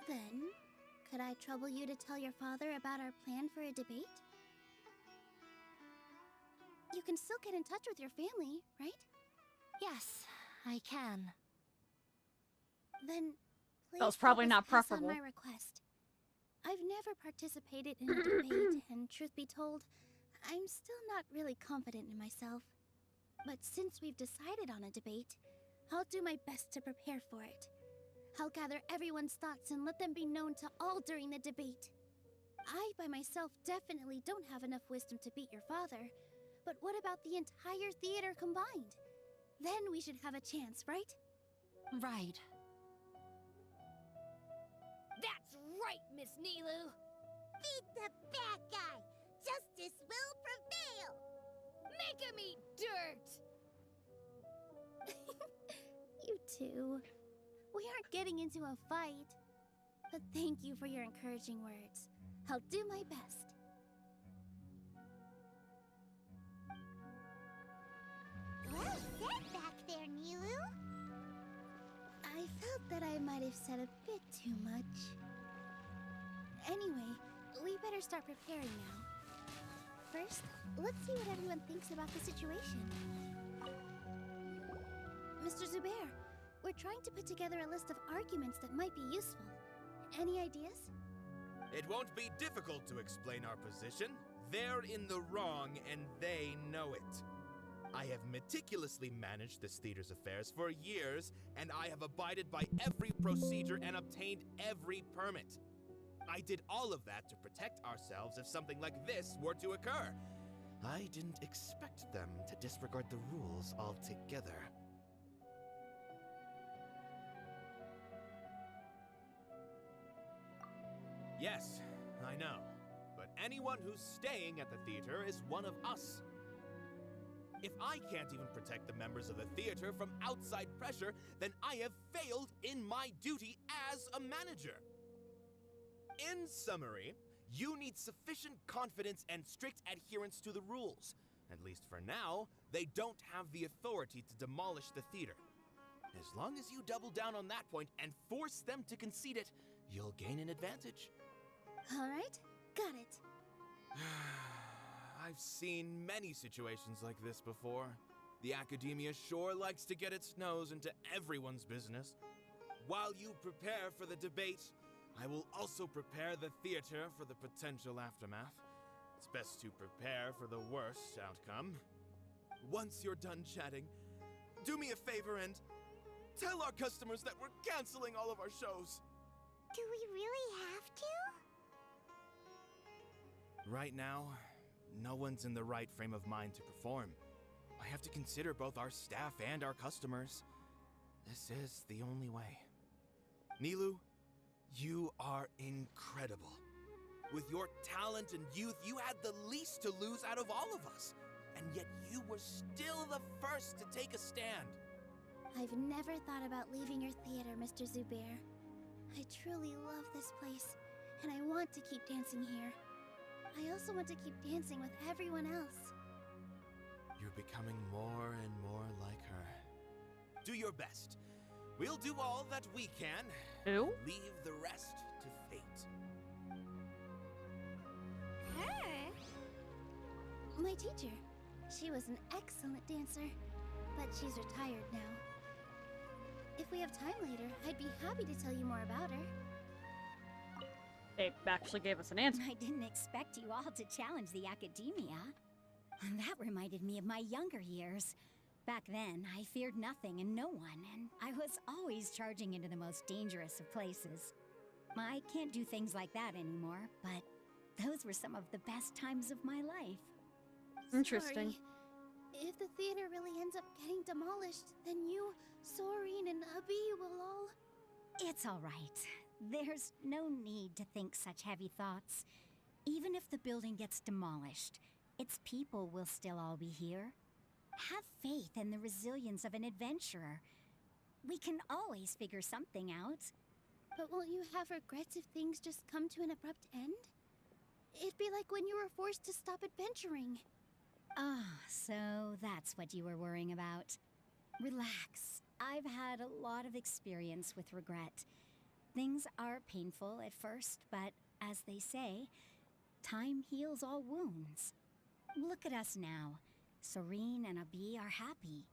Then, could I trouble you to tell your father about our plan for a debate? You can still get in touch with your family, right? Yes, I can. Then, please That was probably help us not pass preferable. on my request. I've never participated in a debate, and truth be told, I'm still not really confident in myself. But since we've decided on a debate, I'll do my best to prepare for it. I'll gather everyone's thoughts and let them be known to all during the debate. I, by myself, definitely don't have enough wisdom to beat your father, but But what about the entire theater combined? Then we should have a chance, right? Right. That's right, Miss Nilou! Beat the bad guy! Justice will prevail! Make him eat dirt! You two. We aren't getting into a fight. But thank you for your encouraging words. I'll do my best. Well said back there, Nilou. I felt that I might have said a bit too much. Anyway, we better start preparing now. First, let's see what everyone thinks about the situation. Mr. Zubair, we're trying to put together a list of arguments that might be useful. Any ideas? It won't be difficult to explain our position. They're in the wrong, and they know it. I have meticulously managed this theater's affairs for years, and I have abided by every procedure and obtained every permit. I did all of that to protect ourselves if something like this were to occur. I didn't expect them to disregard the rules altogether. Yes, I know. But anyone who's staying at the theater is one of us. If I can't even protect the members of the theater from outside pressure, then I have failed in my duty as a manager. In summary, you need sufficient confidence and strict adherence to the rules. At least for now, they don't have the authority to demolish the theater. As long as you double down on that point and force them to concede it, you'll gain an advantage. All right, got it. I've seen many situations like this before. The academia sure likes to get its nose into everyone's business. While you prepare for the debate, I will also prepare the theater for the potential aftermath. It's best to prepare for the worst outcome. Once you're done chatting, do me a favor and tell our customers that we're canceling all of our shows. Do we really have to? Right now, no one's in the right frame of mind to perform. I have to consider both our staff and our customers. This is the only way. Nilou, you are incredible. With your talent and youth, you had the least to lose out of all of us. And yet you were still the first to take a stand. I've never thought about leaving your theater, Mr. Zubair. I truly love this place, and I want to keep dancing here. I also want to keep dancing with everyone else. You're becoming more and more like her. Do your best. We'll do all that we can. Who? Leave the rest to fate. Her? My teacher. She was an excellent dancer, but she's retired now. If we have time later, I'd be happy to tell you more about her. They actually gave us an answer. I didn't expect you all to challenge the academia. That reminded me of my younger years. Back then, I feared nothing and no one, and I was always charging into the most dangerous of places. I can't do things like that anymore, but those were some of the best times of my life. Interesting. Sorry. If the theater really ends up getting demolished, then you, Soren, and Abi will all... It's all right. There's no need to think such heavy thoughts. Even if the building gets demolished, its people will still all be here. Have faith in the resilience of an adventurer. We can always figure something out. But won't you have regrets if things just come to an abrupt end? It'd be like when you were forced to stop adventuring. Ah, so that's what you were worrying about. Relax. I've had a lot of experience with regret. Things are painful at first, but as they say, time heals all wounds. Look at us now. Soren and Abi are happy.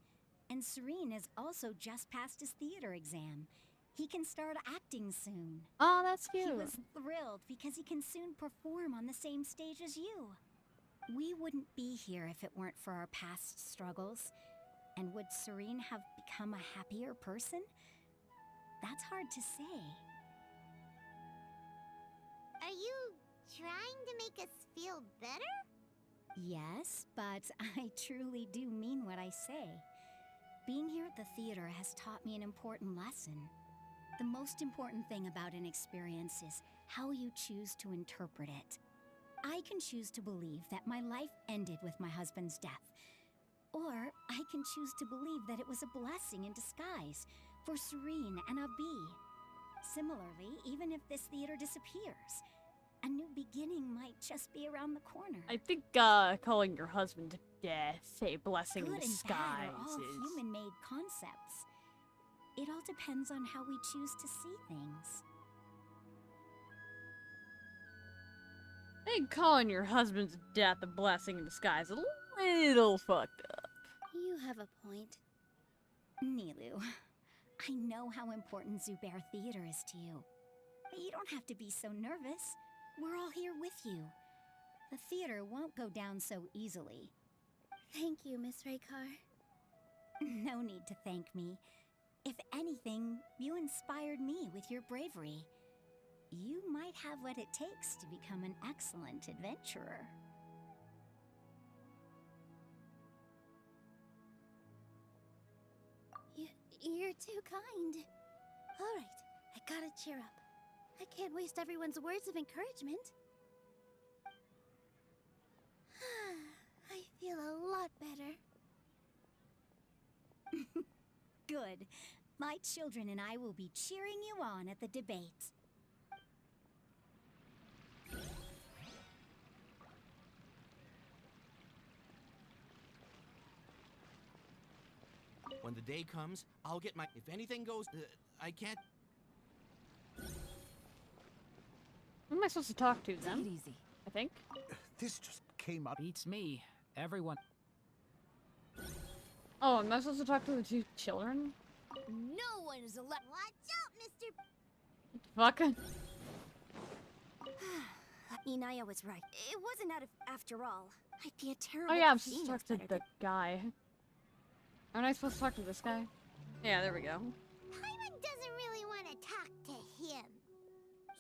And Soren has also just passed his theater exam. He can start acting soon. Oh, that's cute. He was thrilled because he can soon perform on the same stage as you. We wouldn't be here if it weren't for our past struggles. And would Soren have become a happier person? That's hard to say. Are you trying to make us feel better? Yes, but I truly do mean what I say. Being here at the theater has taught me an important lesson. The most important thing about an experience is how you choose to interpret it. I can choose to believe that my life ended with my husband's death. Or I can choose to believe that it was a blessing in disguise for Serene and Abi. Similarly, even if this theater disappears, a new beginning might just be around the corner. I think calling your husband death a blessing in Good and disguise bad are all is... human-made concepts. It all depends on how we choose to see things. I think calling your husband's death a blessing in disguise is a little fucked up. You have a point. Nilou, I know how important Zubair Theater is to you. But you don't have to be so nervous. We're all here with you. The theater won't go down so easily. Thank you, Miss Raykar. No need to thank me. If anything, you inspired me with your bravery. You might have what it takes to become an excellent adventurer. You're too kind. All right, I gotta cheer up. I can't waste everyone's words of encouragement. I feel a lot better. Good. My children and I will be cheering you on at the debate. When the day comes, I'll get my... If anything goes... I can't... Who am I supposed to talk to, Take them? it easy. I think. This just came up. Beats me. Everyone. Oh, am I supposed to talk to the two children? No one is allowed. Watch out, Mr. Fuck. Inaya was right. It wasn't out of after all. I'd be a terrible... Oh yeah, I'm supposed to talk to the guy. Aren't I supposed to talk to this guy? Yeah, there we go. Paimon doesn't really want to talk to him.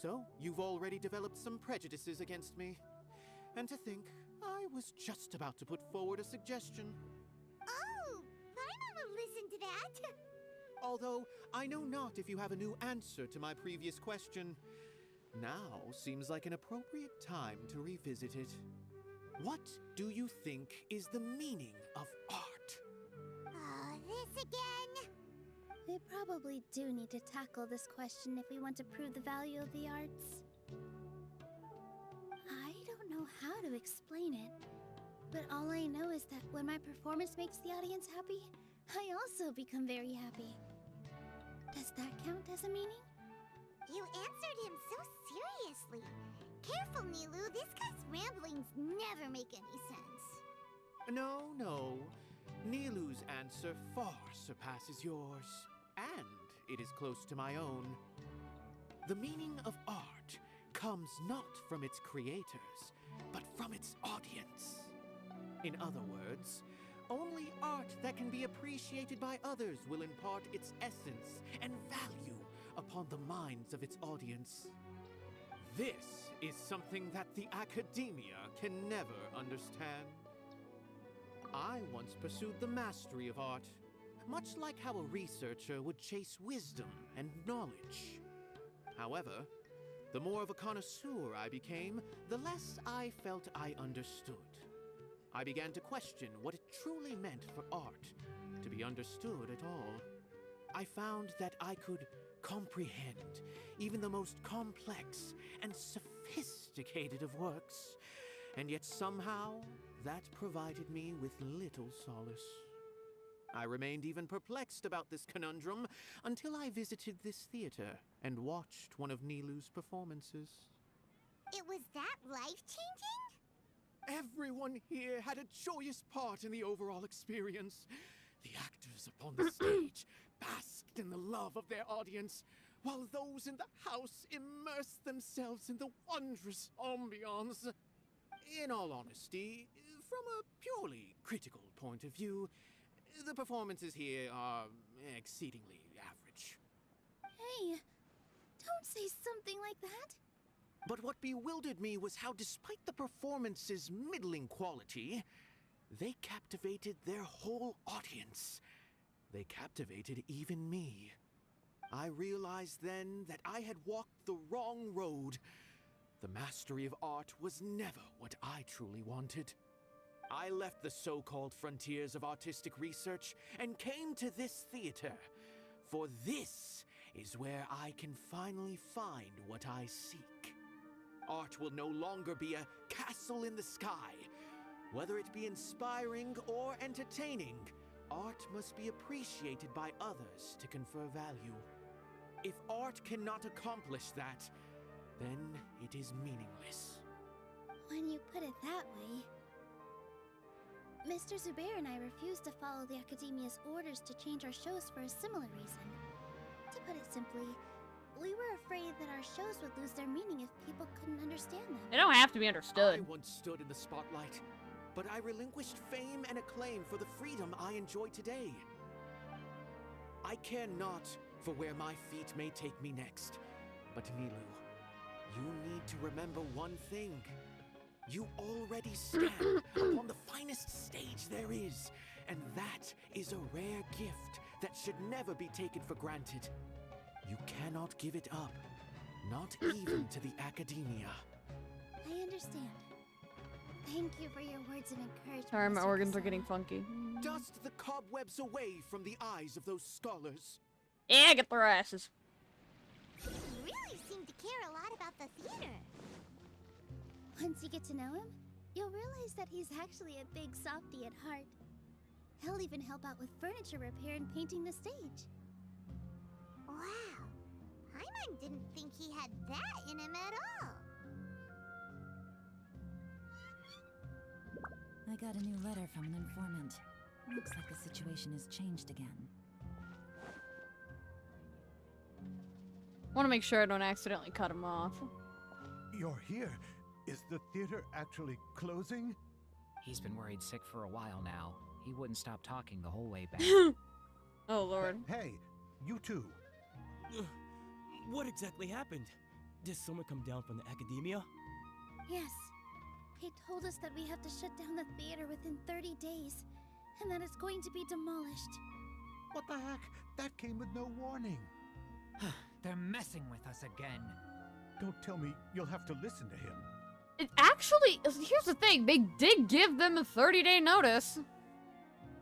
So, you've already developed some prejudices against me. And to think, I was just about to put forward a suggestion. Oh, Paimon will listen to that. Although, I know not if you have a new answer to my previous question. Now seems like an appropriate time to revisit it. What do you think is the meaning of art? Oh, this again? We probably do need to tackle this question if we want to prove the value of the arts. I don't know how to explain it, but all I know is that when my performance makes the audience happy, I also become very happy. Does that count as a meaning? You answered him so seriously. Careful, Nilou. This guy's ramblings never make any sense. No. Nilou's answer far surpasses yours, and it is close to my own. The meaning of art comes not from its creators, but from its audience. In other words, only art that can be appreciated by others will impart its essence and value upon the minds of its audience. This is something that the academia can never understand. I once pursued the mastery of art, much like how a researcher would chase wisdom and knowledge. However, the more of a connoisseur I became, the less I felt I understood. I began to question what it truly meant for art to be understood at all. I found that I could comprehend even the most complex and sophisticated of works, and yet somehow that provided me with little solace. I remained even perplexed about this conundrum until I visited this theater and watched one of Nilou's performances. It was that life-changing? Everyone here had a joyous part in the overall experience. The actors upon the stage basked in the love of their audience, while those in the house immersed themselves in the wondrous ambiance. In all honesty, from a purely critical point of view, the performances here are exceedingly average. Hey, don't say something like that. But what bewildered me was how, despite the performance's middling quality, they captivated their whole audience. They captivated even me. I realized then that I had walked the wrong road. The mastery of art was never what I truly wanted. I left the so-called frontiers of artistic research and came to this theater, for this is where I can finally find what I seek. Art will no longer be a castle in the sky. Whether it be inspiring or entertaining, art must be appreciated by others to confer value. If art cannot accomplish that, then it is meaningless. When you put it that way... Mr. Zubair and I refused to follow the Academia's orders to change our shows for a similar reason. To put it simply, we were afraid that our shows would lose their meaning if people couldn't understand them. They don't have to be understood. I once stood in the spotlight, but I relinquished fame and acclaim for the freedom I enjoy today. I care not for where my feet may take me next, but Nilou, you need to remember one thing. You already stand upon the finest stage there is, and that is a rare gift that should never be taken for granted. You cannot give it up, not even to the Academia. I understand. Thank you for your words of encouragement. Sorry, my Mr. organs are Kasama. getting funky. Dust the cobwebs away from the eyes of those scholars. Yeah, get their asses. You really seem to care a lot about the theater. Once you get to know him, you'll realize that he's actually a big softie at heart. He'll even help out with furniture repair and painting the stage. Wow. Paimon didn't think he had that in him at all. I got a new letter from an informant. Looks like the situation has changed again. Want to make sure I don't accidentally cut him off. You're here. Is the theater actually closing? He's been worried sick for a while now. He wouldn't stop talking the whole way back. Oh, Lord. Hey, you two. What exactly happened? Did someone come down from the Academia? Yes. He told us that we have to shut down the theater within 30 days, and that it's going to be demolished. What the heck? That came with no warning. They're messing with us again. Don't tell me you'll have to listen to him. It actually, here's the thing, they did give them a 30-day notice.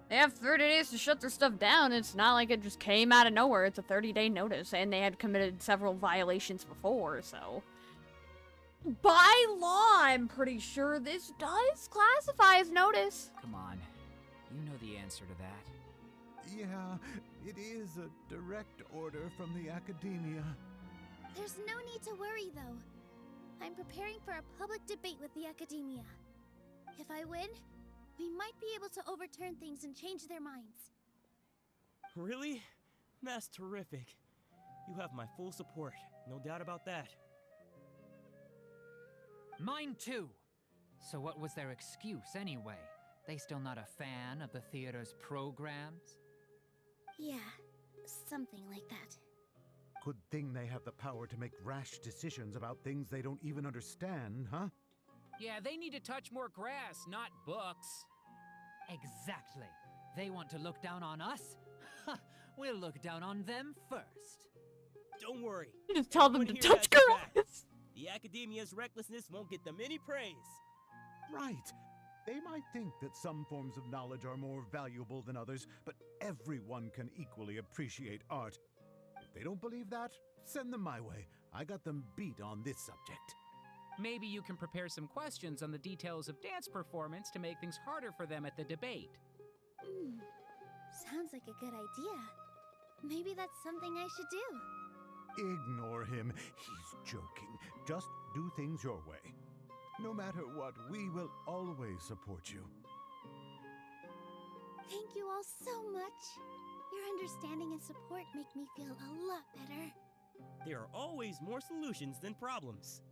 They have 30 days to shut their stuff down. It's not like it just came out of nowhere. It's a 30-day notice, and they had committed several violations before, so... By law, I'm pretty sure this does classify as notice. Come on. You know the answer to that. Yeah, it is a direct order from the Academia. There's no need to worry, though. I'm preparing for a public debate with the Academia. If I win, we might be able to overturn things and change their minds. Really? That's terrific. You have my full support, no doubt about that. Mine too. So what was their excuse anyway? They still not a fan of the theater's programs? Yeah, something like that. Good thing they have the power to make rash decisions about things they don't even understand, huh? Yeah, they need to touch more grass, not books. Exactly. They want to look down on us? We'll look down on them first. Don't worry. You just tell them Everyone to here touch has your back. grass. The Academia's recklessness won't get them any praise. Right. They might think that some forms of knowledge are more valuable than others, but everyone can equally appreciate art. If they don't believe that, send them my way. I got them beat on this subject. Maybe you can prepare some questions on the details of dance performance to make things harder for them at the debate. Sounds like a good idea. Maybe that's something I should do. Ignore him. He's joking. Just do things your way. No matter what, we will always support you. Thank you all so much. Your understanding and support make me feel a lot better. There are always more solutions than problems.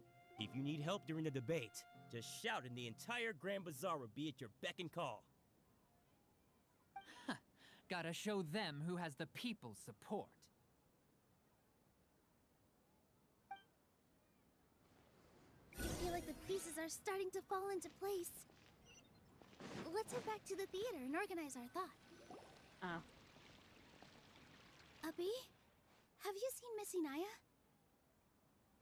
If you need help during the debate, just shout and the entire Grand Bazaar will be at your beck and call. Gotta show them who has the people's support. pieces are starting to fall into place. Let's head back to the theater and organize our thought. Oh. Abby? Have you seen Miss Inaya?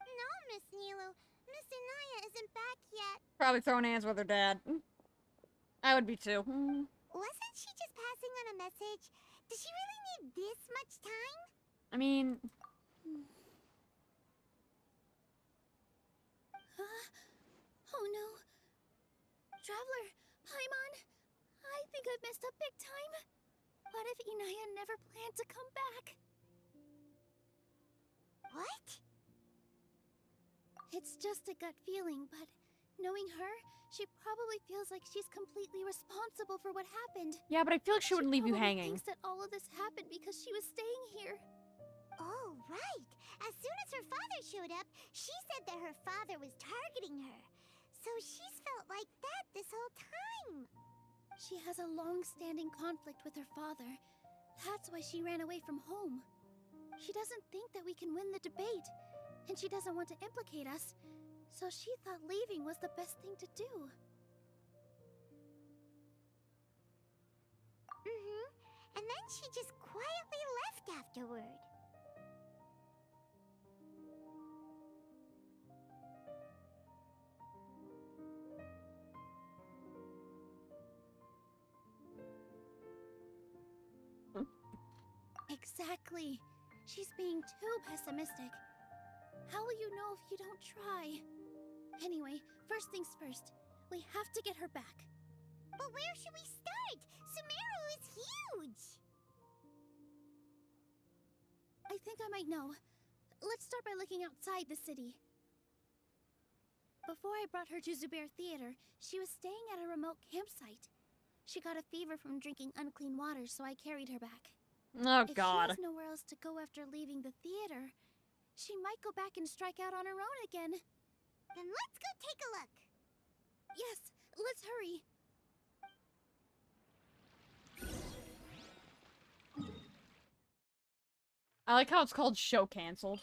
No, Miss Nilou. Miss Inaya isn't back yet. Probably throwing hands with her dad. I would be too. Wasn't she just passing on a message? Does she really need this much time? I mean... Oh no. Traveler, Paimon, I think I've messed up big time. What if Inaya never planned to come back? What? It's just a gut feeling, but knowing her, she probably feels like she's completely responsible for what happened. Yeah, but I feel like she wouldn't leave you probably hanging. thinks that all of this happened because she was staying here. Oh, right. As soon as her father showed up, she said that her father was targeting her. So she's felt like that this whole time. She has a long-standing conflict with her father. That's why she ran away from home. She doesn't think that we can win the debate, and she doesn't want to implicate us, so she thought leaving was the best thing to do. And then she just quietly left afterward. Exactly. She's being too pessimistic. How will you know if you don't try? Anyway, first things first. We have to get her back. But where should we start? Sumeru is huge! I think I might know. Let's start by looking outside the city. Before I brought her to Zubair Theater, she was staying at a remote campsite. She got a fever from drinking unclean water, so I carried her back. Oh, If God. she has nowhere else to go after leaving the theater, she might go back and strike out on her own again. Then let's go take a look. Yes, let's hurry. I like how it's called show canceled.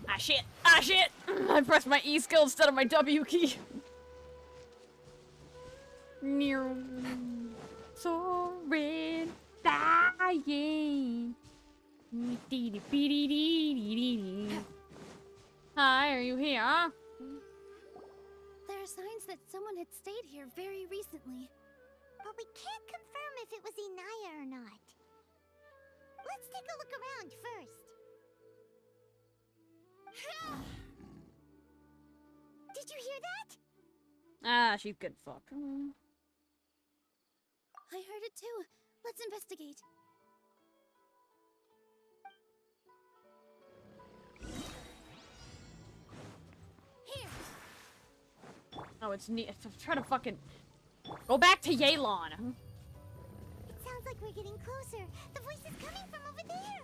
Ah shit! Ah shit! I pressed my E skill instead of my W key. Near soaring, dying. Hi, are you here? There are signs that someone had stayed here very recently. But we can't confirm if it was Inaya or not. Let's take a look around first. Did you hear that? Ah, she's good fuck. I heard it too. Let's investigate. Here. Oh, it's neat. I'm trying to fucking go back to Yelan. It sounds like we're getting closer. The voice is coming from over there.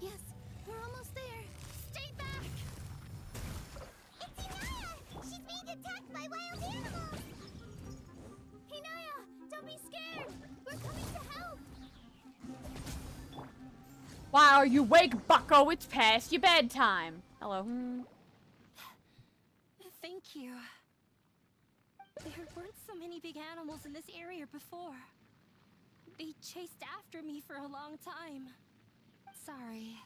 Yes, we're almost there. Stay back! It's Inaya! She's being attacked by wild animals! Inaya, don't be scared! We're coming to help! Why are you awake, bucko? It's past your bedtime. Hello. Thank you. There weren't so many big animals in this area before. They chased after me for a long time. Sorry.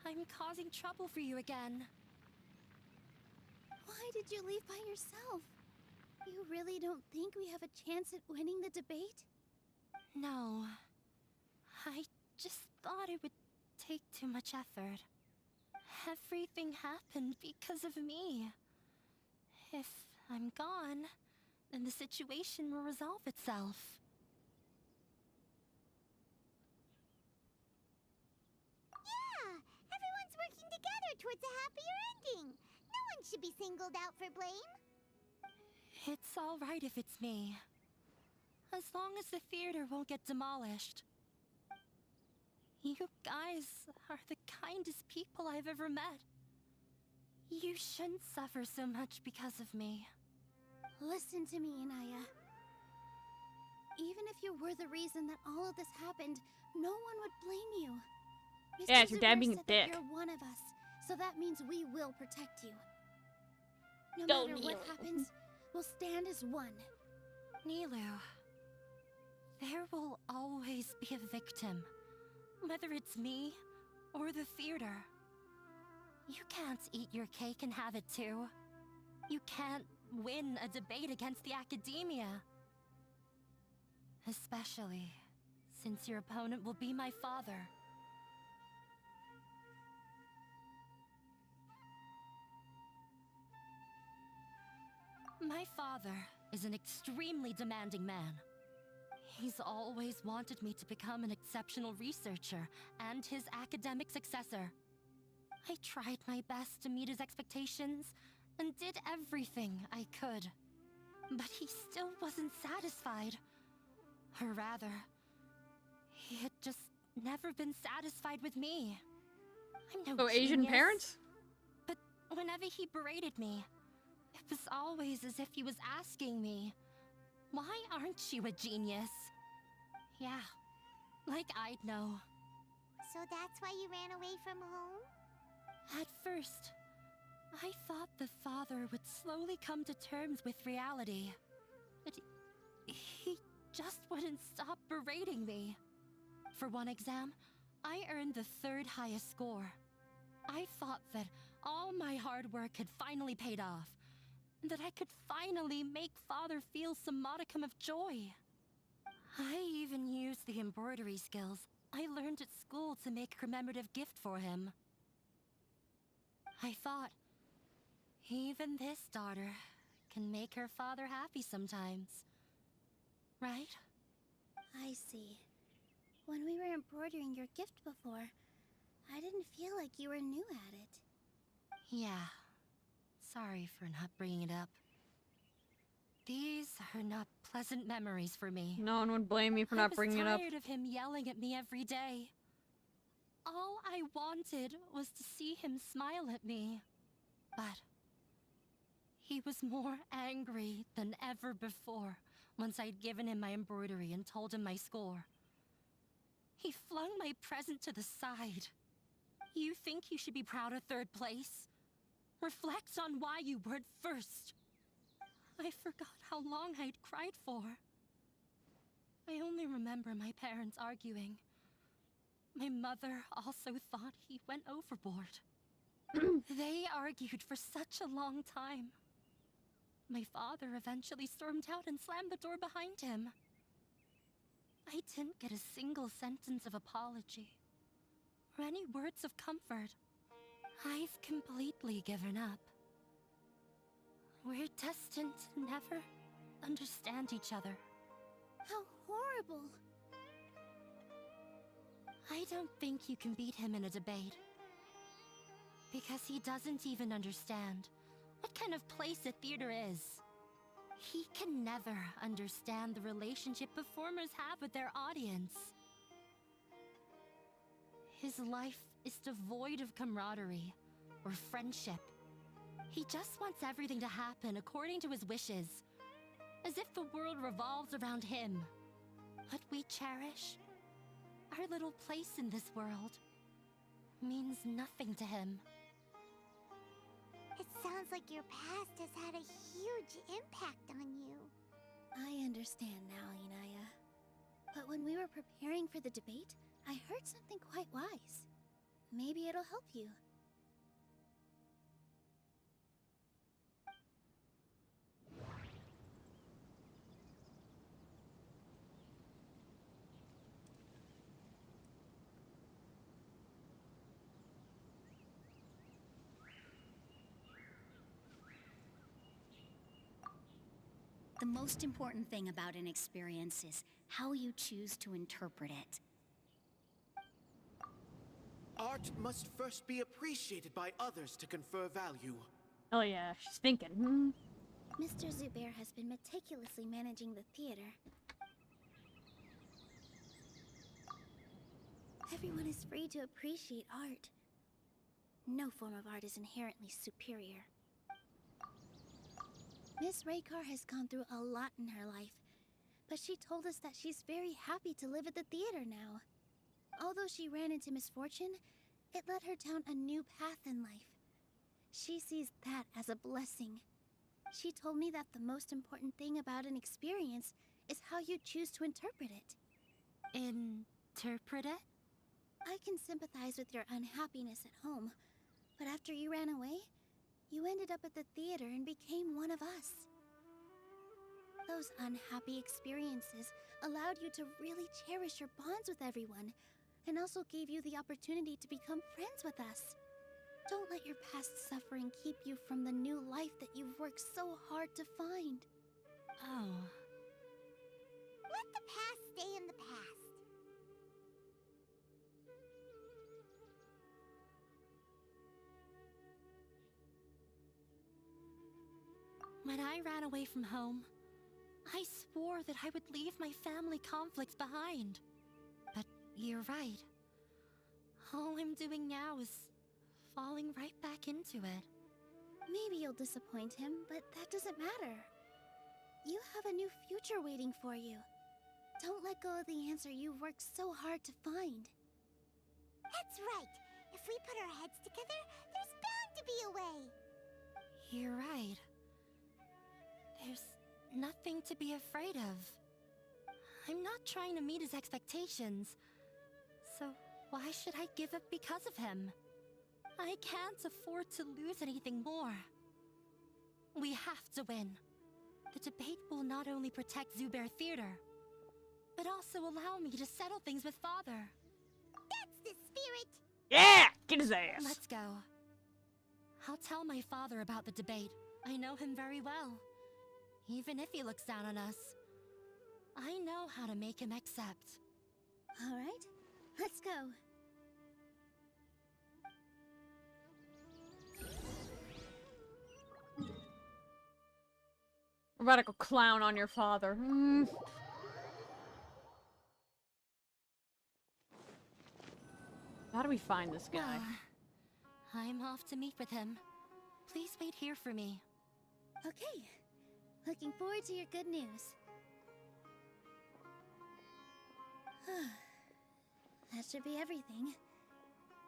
I'm causing trouble for you again. Why did you leave by yourself? You really don't think we have a chance at winning the debate? No. I just thought it would take too much effort. Everything happened because of me. If I'm gone, then the situation will resolve itself. Yeah! Everyone's working together towards a happier ending. No one should be singled out for blame. It's all right if it's me. As long as the theater won't get demolished. You guys are the kindest people I've ever met. You shouldn't suffer so much because of me. Listen to me, Inaya. Even if you were the reason that all of this happened, no one would blame you. Mr. Yeah, it's your dad Zubair being a said dick. that you're one of us, so that means we will protect you. No Go, matter what Nilou. happens, we'll stand as one. Nilou, there will always be a victim. Whether it's me or the theater. You can't eat your cake and have it too. You can't win a debate against the academia. Especially since your opponent will be my father. My father is an extremely demanding man. He's always wanted me to become an exceptional researcher and his academic successor. I tried my best to meet his expectations and did everything I could. But he still wasn't satisfied. Or rather, he had just never been satisfied with me. I'm no So Asian genius, parents? but whenever he berated me, it was always as if he was asking me, "Why aren't you a genius?" Yeah, like I'd know. So that's why you ran away from home? At first, I thought the father would slowly come to terms with reality. But he just wouldn't stop berating me. For one exam, I earned the 3rd highest score. I thought that all my hard work had finally paid off, and that I could finally make father feel some modicum of joy. I even used the embroidery skills I learned at school to make a commemorative gift for him. I thought, even this daughter can make her father happy sometimes. Right? I see. When we were embroidering your gift before, I didn't feel like you were new at it. Yeah. Sorry for not bringing it up. These are not pleasant memories for me. No one would blame me for not bringing it I up. was tired of him yelling at me every day. All I wanted was to see him smile at me. But he was more angry than ever before once I'd given him my embroidery and told him my score. He flung my present to the side. You think you should be proud of 3rd place? Reflect on why you weren't first. I forgot how long I'd cried for. I only remember my parents arguing. My mother also thought he went overboard. They argued for such a long time. My father eventually stormed out and slammed the door behind him. I didn't get a single sentence of apology or any words of comfort. I've completely given up. We're destined to never understand each other. How horrible! I don't think you can beat him in a debate. Because he doesn't even understand what kind of place a theater is. He can never understand the relationship performers have with their audience. His life is devoid of camaraderie or friendship. He just wants everything to happen according to his wishes, as if the world revolves around him. What we cherish, our little place in this world, means nothing to him. It sounds like your past has had a huge impact on you. I understand now, Inaya. But when we were preparing for the debate, I heard something quite wise. Maybe it'll help you. The most important thing about an experience is how you choose to interpret it. Art must first be appreciated by others to confer value. Oh yeah, she's thinking. Mr. Zubair has been meticulously managing the theater. Everyone is free to appreciate art. No form of art is inherently superior. Miss Raykar has gone through a lot in her life, but she told us that she's very happy to live at the theater now. Although she ran into misfortune, it led her down a new path in life. She sees that as a blessing. She told me that the most important thing about an experience is how you choose to interpret it. Interpret it? I can sympathize with your unhappiness at home, but after you ran away, you ended up at the theater and became one of us. Those unhappy experiences allowed you to really cherish your bonds with everyone, and also gave you the opportunity to become friends with us. Don't let your past suffering keep you from the new life that you've worked so hard to find. Oh. Let the past stay in the past. When I ran away from home, I swore that I would leave my family conflicts behind. But you're right. All I'm doing now is falling right back into it. Maybe you'll disappoint him, but that doesn't matter. You have a new future waiting for you. Don't let go of the answer you've worked so hard to find. That's right. If we put our heads together, there's bound to be a way. You're right. There's nothing to be afraid of. I'm not trying to meet his expectations. So why should I give up because of him? I can't afford to lose anything more. We have to win. The debate will not only protect Zubair Theater, but also allow me to settle things with Father. That's the spirit! Yeah! Get his ass! Let's go. I'll tell my father about the debate. I know him very well. Even if he looks down on us, I know how to make him accept. All right, let's go. We're about to go clown on your father. How do we find this guy? I'm off to meet with him. Please wait here for me. Okay. Looking forward to your good news. That should be everything.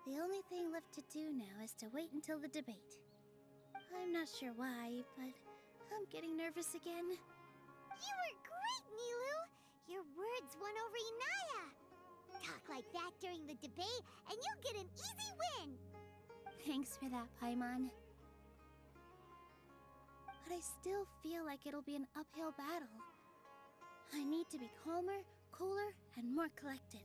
The only thing left to do now is to wait until the debate. I'm not sure why, but I'm getting nervous again. You were great, Nilou! Your words won over Inaya! Talk like that during the debate, and you'll get an easy win! Thanks for that, Paimon. But I still feel like it'll be an uphill battle. I need to be calmer, cooler, and more collected.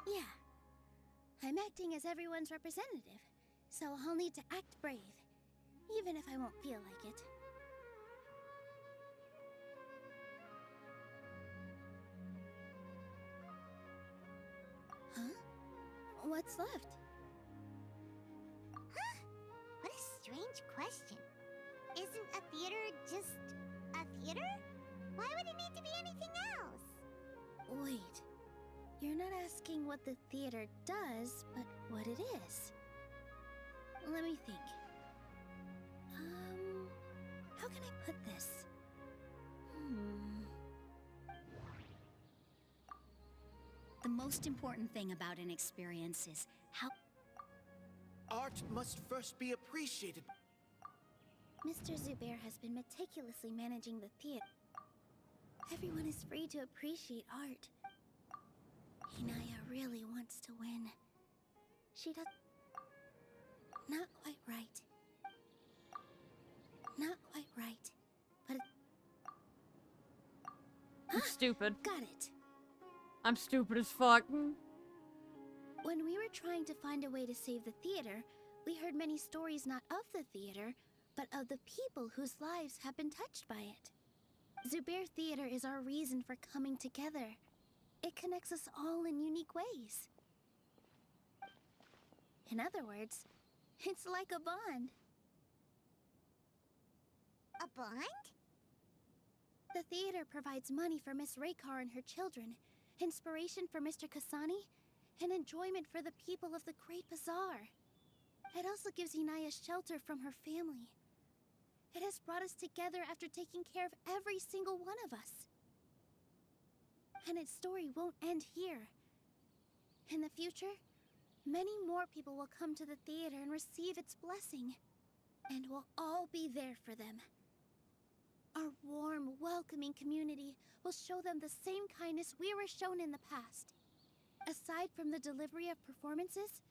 Yeah. I'm acting as everyone's representative, so I'll need to act brave, even if I won't feel like it. Huh? What's left? Huh? What a strange question. Isn't a theater just a theater? Why would it need to be anything else? Wait. You're not asking what the theater does, but what it is. Let me think. How can I put this? The most important thing about an experience is how... Art must first be appreciated. Mr. Zubair has been meticulously managing the theater. Everyone is free to appreciate art. Inaya really wants to win. She does... Not quite right. Not quite right. But... I'm stupid. Got it. I'm stupid as fuck. When we were trying to find a way to save the theater, we heard many stories not of the theater, but of the people whose lives have been touched by it. Zubair Theater is our reason for coming together. It connects us all in unique ways. In other words, it's like a bond. A bond? The theater provides money for Miss Raykar and her children, inspiration for Mr. Kasani, and enjoyment for the people of the Great Bazaar. It also gives Inaya shelter from her family. It has brought us together after taking care of every single one of us. And its story won't end here. In the future, many more people will come to the theater and receive its blessing. And we'll all be there for them. Our warm, welcoming community will show them the same kindness we were shown in the past. Aside from the delivery of performances,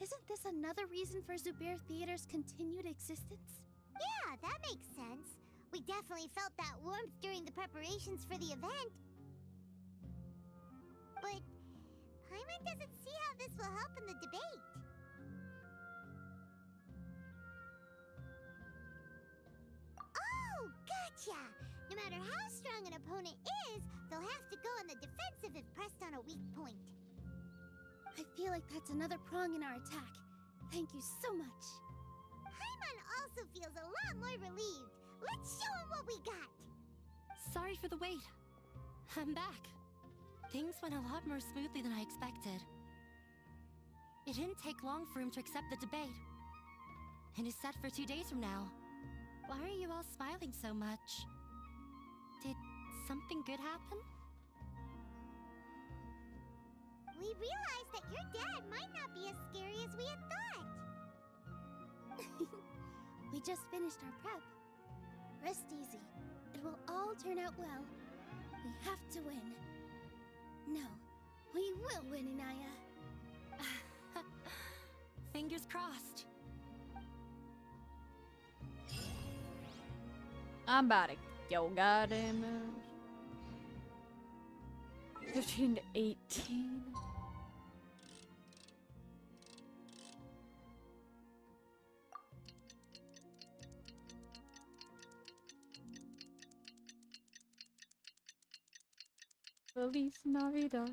isn't this another reason for Zubair Theater's continued existence? Yeah, that makes sense. We definitely felt that warmth during the preparations for the event. But Paimon doesn't see how this will help in the debate. Oh, gotcha! No matter how strong an opponent is, they'll have to go on the defensive if pressed on a weak point. I feel like that's another prong in our attack. Thank you so much. Paimon also feels a lot more relieved. Let's show him what we got! Sorry for the wait. I'm back. Things went a lot more smoothly than I expected. It didn't take long for him to accept the debate. It is set for 2 days from now. Why are you all smiling so much? Did something good happen? We realized that your dad might not be as scary as we had thought. We just finished our prep. Rest easy. It will all turn out well. We have to win. No, we will win, Inaya. Fingers crossed. I'm about to go goddamn it. 15 to 18. Feliz Navidad.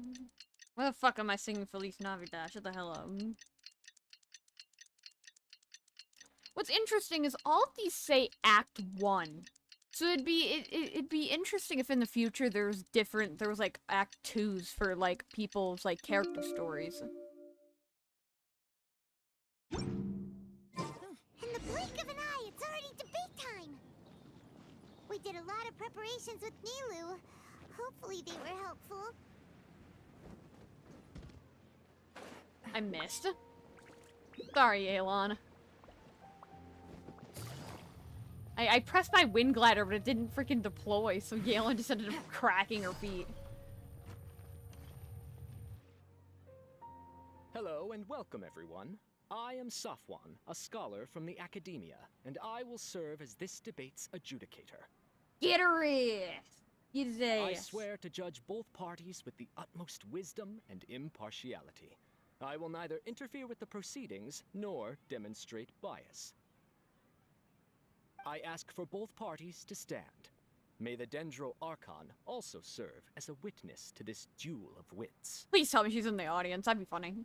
Why the fuck am I singing Feliz Navidad? Shut the hell up. What's interesting is all of these say Act 1. So it'd be interesting if in the future there was like Act 2s for like people's like character stories. In the blink of an eye, it's already debate time! We did a lot of preparations with Nilous. Hopefully they were helpful. I missed. Sorry, Yelan. I pressed my wind glider, but it didn't freaking deploy, so Yelan just ended up cracking her feet. Hello and welcome, everyone. I am Safwan, a scholar from the Academia, and I will serve as this debate's adjudicator. Get her ass! Get his ass! I swear to judge both parties with the utmost wisdom and impartiality. I will neither interfere with the proceedings nor demonstrate bias. I ask for both parties to stand. May the Dendro Archon also serve as a witness to this duel of wits. Please tell me she's in the audience, that'd be funny.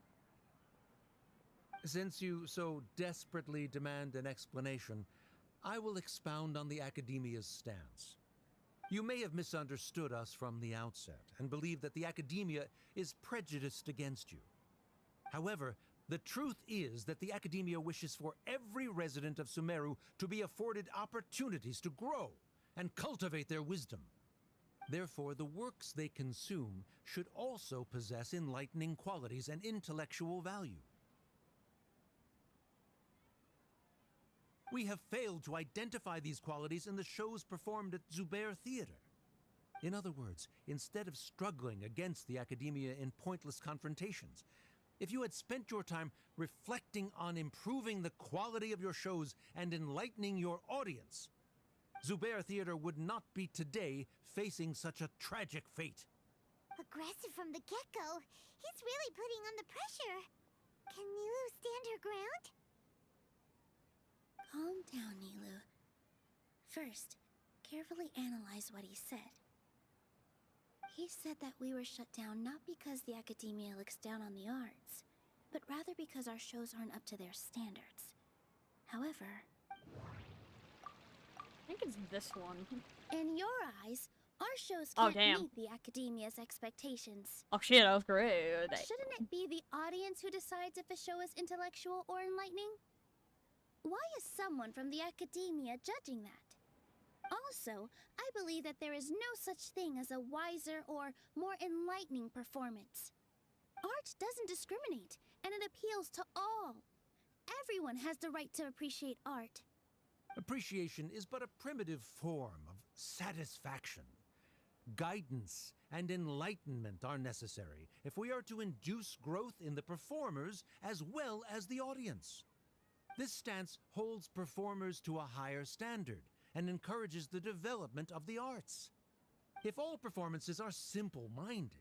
Since you so desperately demand an explanation, I will expound on the Academia's stance. You may have misunderstood us from the outset and believe that the Academia is prejudiced against you. However, the truth is that the Academia wishes for every resident of Sumeru to be afforded opportunities to grow and cultivate their wisdom. Therefore, the works they consume should also possess enlightening qualities and intellectual value. We have failed to identify these qualities in the shows performed at Zubair Theater. In other words, instead of struggling against the Academia in pointless confrontations, if you had spent your time reflecting on improving the quality of your shows and enlightening your audience, Zubair Theater would not be today facing such a tragic fate. Aggressive from the get-go. He's really putting on the pressure. Can Nilous stand her ground? Calm down, Nilous. First, carefully analyze what he said. He said that we were shut down not because the Academia looks down on the arts, but rather because our shows aren't up to their standards. However, I think it's this one. in your eyes, Our shows Oh, can't damn. meet the academia's expectations. Oh shit, that was great. Shouldn't it be the audience who decides if a show is intellectual or enlightening? Why is someone from the academia judging that? Also, I believe that there is no such thing as a wiser or more enlightening performance. Art doesn't discriminate, and it appeals to all. Everyone has the right to appreciate art. Appreciation is but a primitive form of satisfaction. Guidance and enlightenment are necessary if we are to induce growth in the performers as well as the audience. This stance holds performers to a higher standard and encourages the development of the arts. If all performances are simple-minded,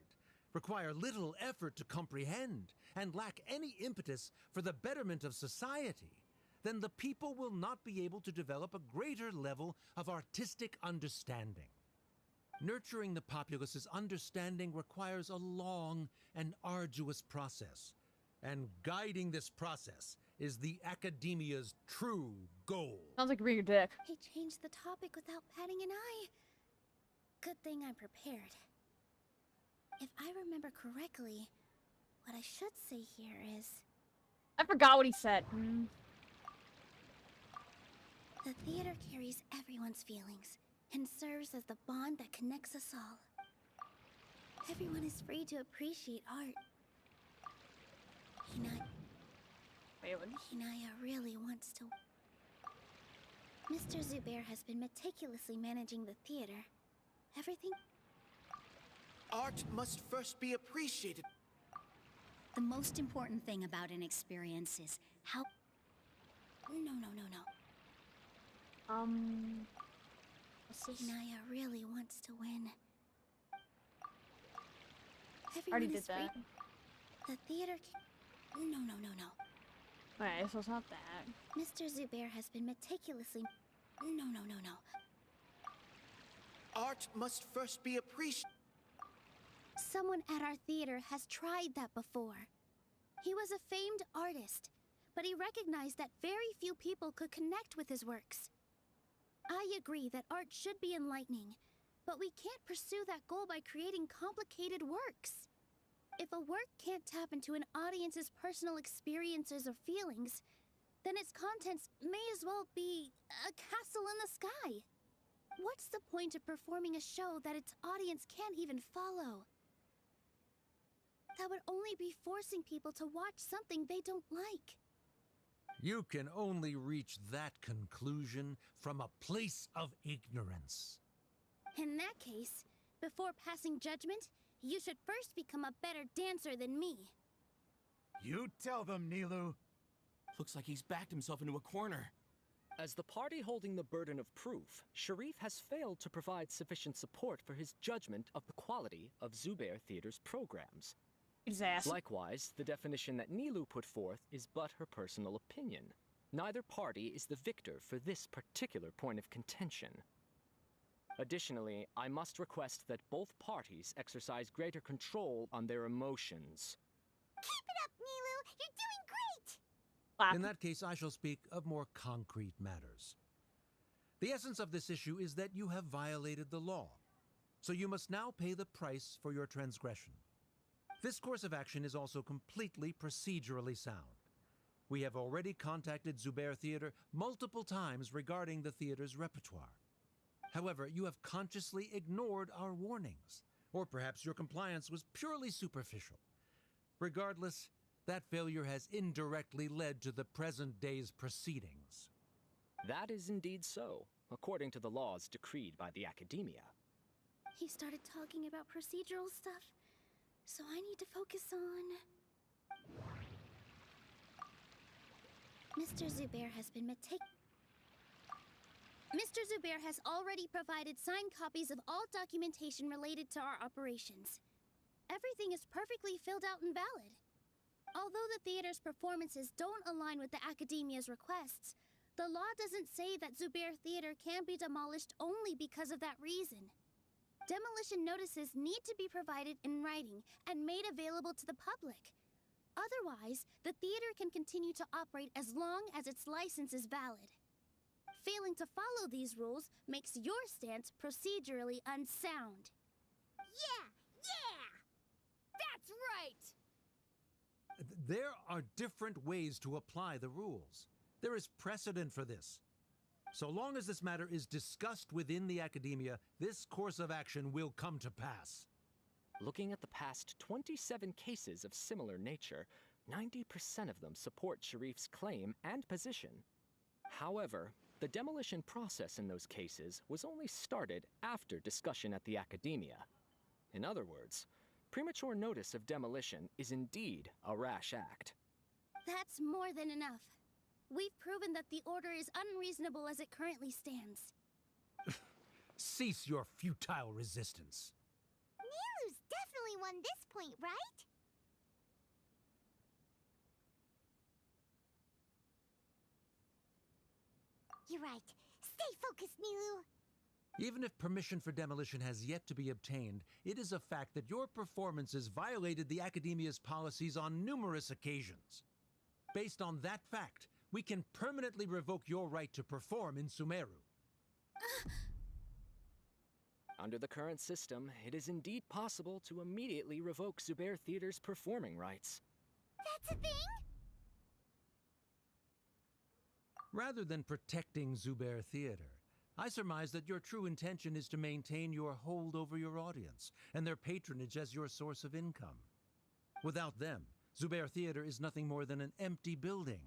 require little effort to comprehend, and lack any impetus for the betterment of society, then the people will not be able to develop a greater level of artistic understanding. Nurturing the populace's understanding requires a long and arduous process, and guiding this process is the academia's true goal. Sounds like being a dick. He changed the topic without batting an eye. Good thing I'm prepared. If I remember correctly, what I should say here is... I forgot what he said. The theater carries everyone's feelings and serves as the bond that connects us all. Everyone is free to appreciate art. Hinaya really wants to... Mr. Zubair has been meticulously managing the theater. Everything... Art must first be appreciated. The most important thing about an experience is how... No. Hinaya really wants to win. Already Everyone did is free. that. The theater No. Okay, so it's not that. Mr. Zubair has been meticulously... No. Art must first be appreciated. Someone at our theater has tried that before. He was a famed artist, but he recognized that very few people could connect with his works. I agree that art should be enlightening, but we can't pursue that goal by creating complicated works. If a work can't tap into an audience's personal experiences or feelings, then its contents may as well be a castle in the sky. What's the point of performing a show that its audience can't even follow? That would only be forcing people to watch something they don't like. You can only reach that conclusion from a place of ignorance. In that case, before passing judgment, you should first become a better dancer than me. You tell them, Nilou. Looks like he's backed himself into a corner. As the party holding the burden of proof, Sharif has failed to provide sufficient support for his judgment of the quality of Zubair Theater's programs. Exactly. Likewise, the definition that Nilou put forth is but her personal opinion. Neither party is the victor for this particular point of contention. Additionally, I must request that both parties exercise greater control on their emotions. Keep it up, Nilou! You're doing great! In that case, I shall speak of more concrete matters. The essence of this issue is that you have violated the law, so you must now pay the price for your transgression. This course of action is also completely procedurally sound. We have already contacted Zubair Theater multiple times regarding the theater's repertoire. However, you have consciously ignored our warnings, or perhaps your compliance was purely superficial. Regardless, that failure has indirectly led to the present day's proceedings. That is indeed so, according to the laws decreed by the Academia. He started talking about procedural stuff, so I need to focus on... Mr. Zubair has been Mr. Zubair has already provided signed copies of all documentation related to our operations. Everything is perfectly filled out and valid. Although the theater's performances don't align with the Academia's requests, the law doesn't say that Zubair Theater can be demolished only because of that reason. Demolition notices need to be provided in writing and made available to the public. Otherwise, the theater can continue to operate as long as its license is valid. Failing to follow these rules makes your stance procedurally unsound. Yeah! That's right! There are different ways to apply the rules. There is precedent for this. So long as this matter is discussed within the academia, this course of action will come to pass. Looking at the past 27 cases of similar nature, 90% of them support Sharif's claim and position. However, the demolition process in those cases was only started after discussion at the academia. In other words, premature notice of demolition is indeed a rash act. That's more than enough. We've proven that the order is unreasonable as it currently stands. Cease your futile resistance. Nilou's definitely won this point, right? You're right. Stay focused, Nilou. Even if permission for demolition has yet to be obtained, it is a fact that your performances violated the Academia's policies on numerous occasions. Based on that fact, we can permanently revoke your right to perform in Sumeru. Under the current system, it is indeed possible to immediately revoke Zubair Theater's performing rights. That's a thing? Rather than protecting Zubair Theater, I surmise that your true intention is to maintain your hold over your audience and their patronage as your source of income. Without them, Zubair Theater is nothing more than an empty building.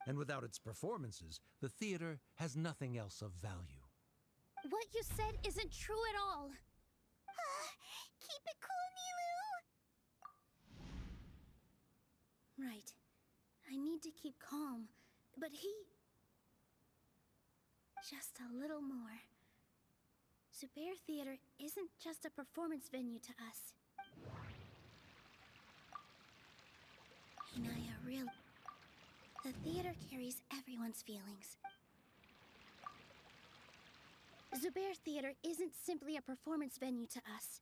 And without its performances, the theater has nothing else of value. What you said isn't true at all. Keep it cool, Nilou! Right. I need to keep calm, but just a little more. Zubair Theater isn't just a performance venue to us. Inaya, really. The theater carries everyone's feelings. Zubair Theater isn't simply a performance venue to us.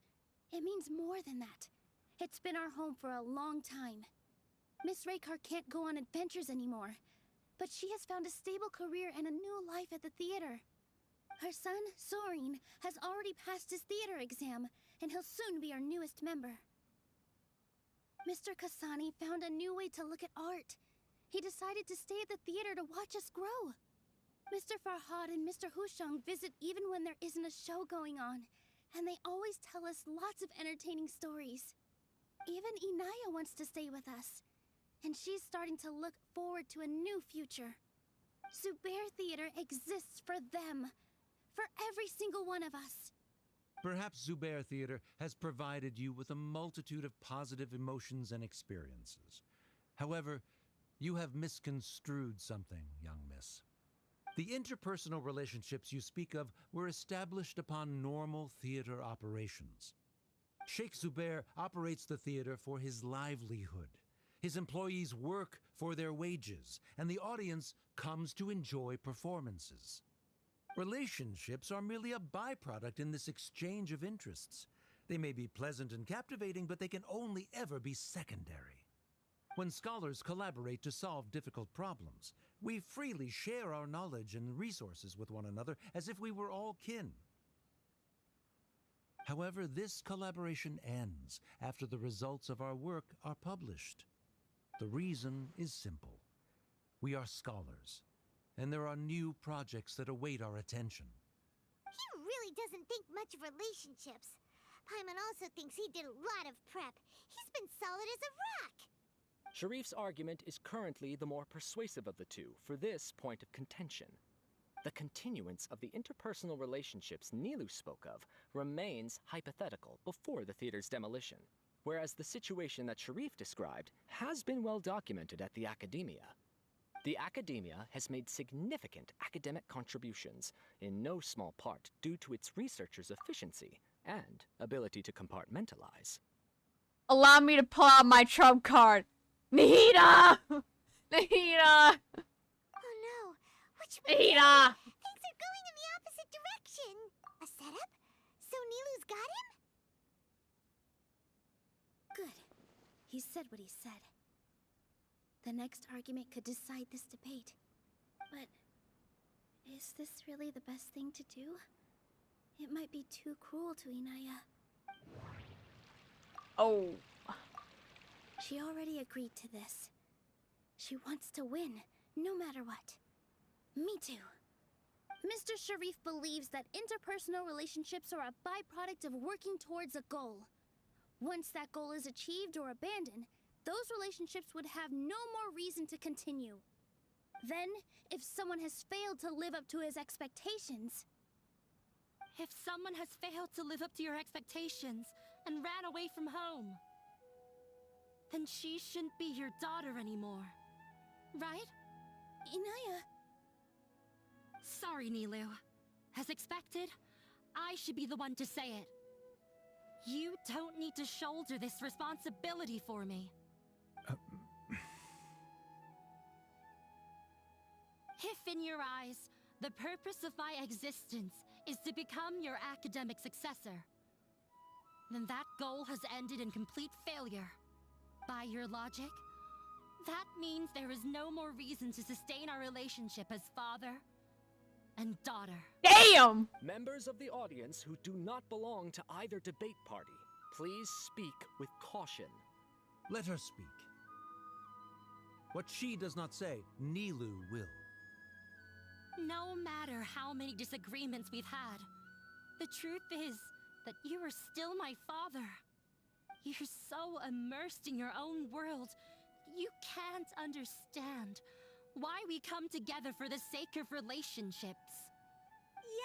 It means more than that. It's been our home for a long time. Miss Raykar can't go on adventures anymore, but she has found a stable career and a new life at the theater. Her son, Sorin, has already passed his theater exam, and he'll soon be our newest member. Mr. Kasani found a new way to look at art. He decided to stay at the theater to watch us grow. Mr. Farhad and Mr. Hushang visit even when there isn't a show going on, and they always tell us lots of entertaining stories. Even Inaya wants to stay with us, and she's starting to look forward to a new future. Zubair Theater exists for them, for every single one of us. Perhaps Zubair Theater has provided you with a multitude of positive emotions and experiences. However, you have misconstrued something, young miss. The interpersonal relationships you speak of were established upon normal theater operations. Sheikh Zubair operates the theater for his livelihood. His employees work for their wages, and the audience comes to enjoy performances. Relationships are merely a byproduct in this exchange of interests. They may be pleasant and captivating, but they can only ever be secondary. When scholars collaborate to solve difficult problems, we freely share our knowledge and resources with one another as if we were all kin. However, this collaboration ends after the results of our work are published. The reason is simple. We are scholars, and there are new projects that await our attention. He really doesn't think much of relationships. Paimon also thinks he did a lot of prep. He's been solid as a rock. Sharif's argument is currently the more persuasive of the two for this point of contention. The continuance of the interpersonal relationships Nilous spoke of remains hypothetical before the theater's demolition, whereas the situation that Sharif described has been well documented at the academia. The academia has made significant academic contributions, in no small part due to its researchers' efficiency and ability to compartmentalize. Allow me to pull out my trump card. Nahida! Nahida! Oh no, which way? Nahida! Things are going in the opposite direction. A setup? So Nilou's got him? Good. He said what he said. The next argument could decide this debate. But Is this really the best thing to do? It might be too cruel to Inaya. Oh. She already agreed to this. She wants to win, no matter what. Me too. Mr. Sharif believes that interpersonal relationships are a byproduct of working towards a goal. Once that goal is achieved or abandoned, those relationships would have no more reason to continue. Then, if someone has failed to live up to his expectations... If someone has failed to live up to your expectations and ran away from home, then she shouldn't be your daughter anymore. Right? Inaya... Sorry, Nilou. As expected, I should be the one to say it. You don't need to shoulder this responsibility for me. If in your eyes, the purpose of my existence is to become your academic successor, then that goal has ended in complete failure. By your logic, that means there is no more reason to sustain our relationship as father and daughter. Damn! Members of the audience who do not belong to either debate party, please speak with caution. Let her speak. What she does not say, Nilou will. No matter how many disagreements we've had, the truth is that you are still my father. You're so immersed in your own world, you can't understand why we come together for the sake of relationships.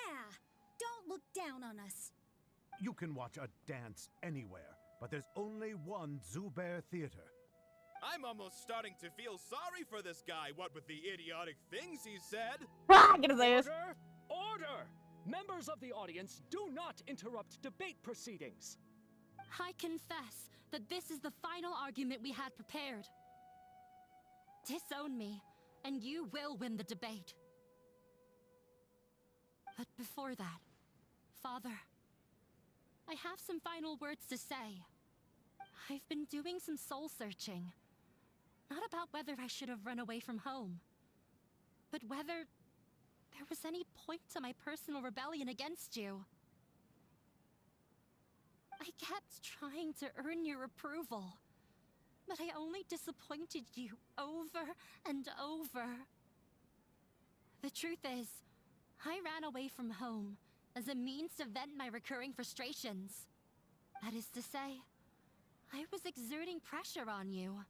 Yeah, don't look down on us. You can watch a dance anywhere, but there's only one Zubair Theater. I'm almost starting to feel sorry for this guy, what with the idiotic things he said. Order! Order! Members of the audience, do not interrupt debate proceedings. I confess that this is the final argument we had prepared. Disown me, and you will win the debate. But before that, Father, I have some final words to say. I've been doing some soul searching. Not about whether I should have run away from home, but whether there was any point to my personal rebellion against you. I kept trying to earn your approval, but I only disappointed you over and over. The truth is, I ran away from home as a means to vent my recurring frustrations. That is to say, I was exerting pressure on you,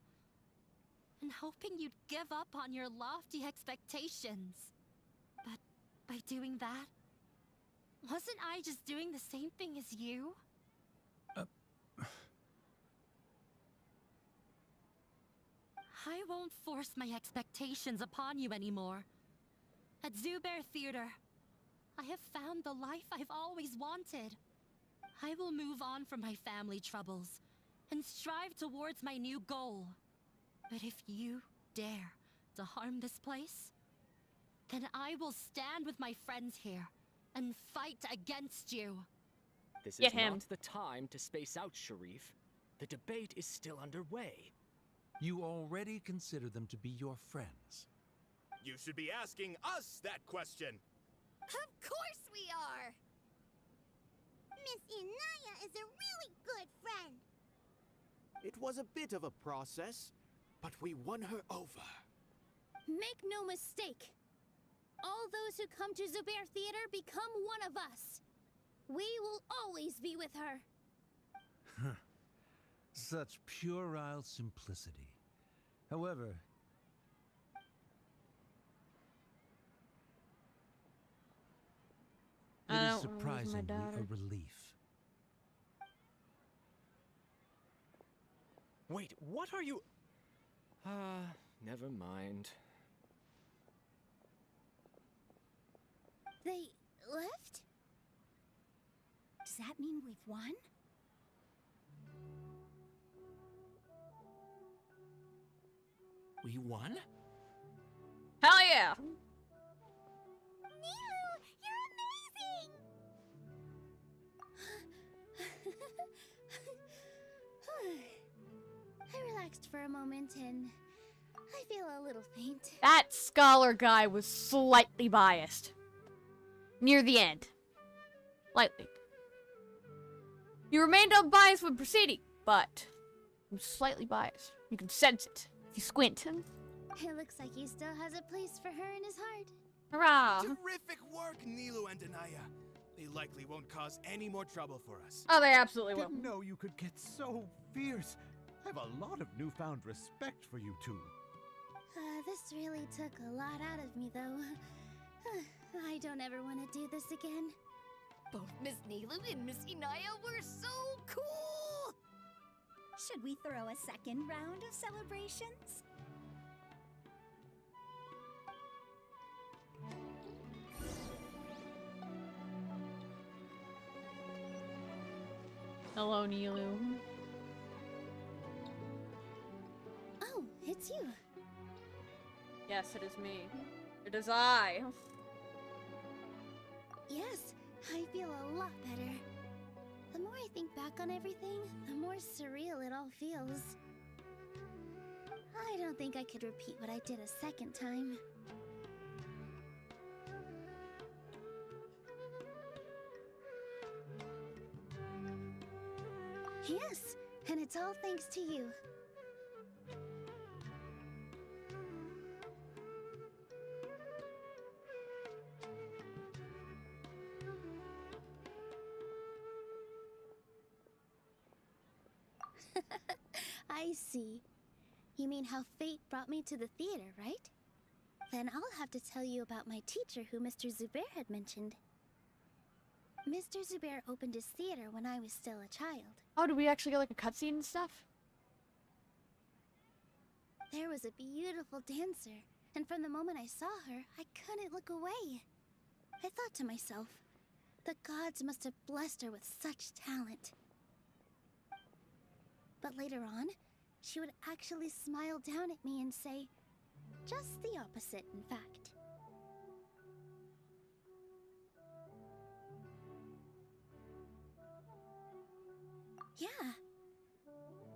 and hoping you'd give up on your lofty expectations. But by doing that, wasn't I just doing the same thing as you? I won't force my expectations upon you anymore. At Zubair Theater, I have found the life I've always wanted. I will move on from my family troubles and strive towards my new goal. But if you dare to harm this place, then I will stand with my friends here and fight against you. This is not the time to space out, Sharif. The debate is still underway. You already consider them to be your friends. You should be asking us that question. Of course we are! Miss Inaya is a really good friend. It was a bit of a process, but we won her over. Make no mistake. All those who come to Zubair Theater become one of us. We will always be with her. Such puerile simplicity. However, it is surprisingly a relief. Wait, what are you... never mind. They left? Does that mean we've won? We won? Hell yeah! Nilou, you're amazing! I relaxed for a moment and I feel a little faint. That scholar guy was slightly biased. near the end. Lightly. You remained unbiased when proceeding, but I'm slightly biased. You can sense it if you squint. It looks like he still has a place for her in his heart. Hurrah! Terrific work, Nilou and Anaya. They likely won't cause any more trouble for us. Oh, they absolutely will. Didn't know you could get so fierce. I have a lot of newfound respect for you two. This really took a lot out of me, though. I don't ever want to do this again. Both Miss Nilou and Miss Inaya were so cool! Should we throw a second round of celebrations? Hello, Nilou. Oh, it's you. Yes, it is me. It is I. Yes, I feel a lot better. The more I think back on everything, the more surreal it all feels. I don't think I could repeat what I did a second time. Yes, and it's all thanks to you. I see. You mean how fate brought me to the theater, right? Then I'll have to tell you about my teacher who Mr. Zubair had mentioned. Mr. Zubair opened his theater when I was still a child. Oh, did we actually get like a cutscene and stuff? There was a beautiful dancer, and from the moment I saw her, I couldn't look away. I thought to myself, the gods must have blessed her with such talent. But later on, she would actually smile down at me and say, just the opposite, in fact. Yeah.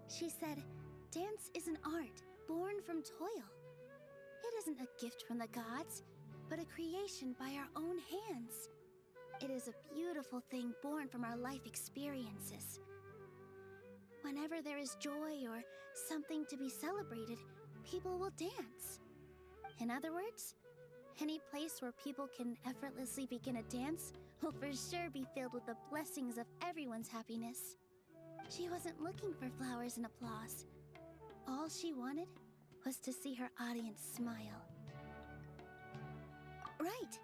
She said, dance is an art born from toil. It isn't a gift from the gods, but a creation by our own hands. It is a beautiful thing born from our life experiences. Whenever there is joy or something to be celebrated, people will dance. In other words, any place where people can effortlessly begin a dance will for sure be filled with the blessings of everyone's happiness. She wasn't looking for flowers and applause. All she wanted was to see her audience smile. Right.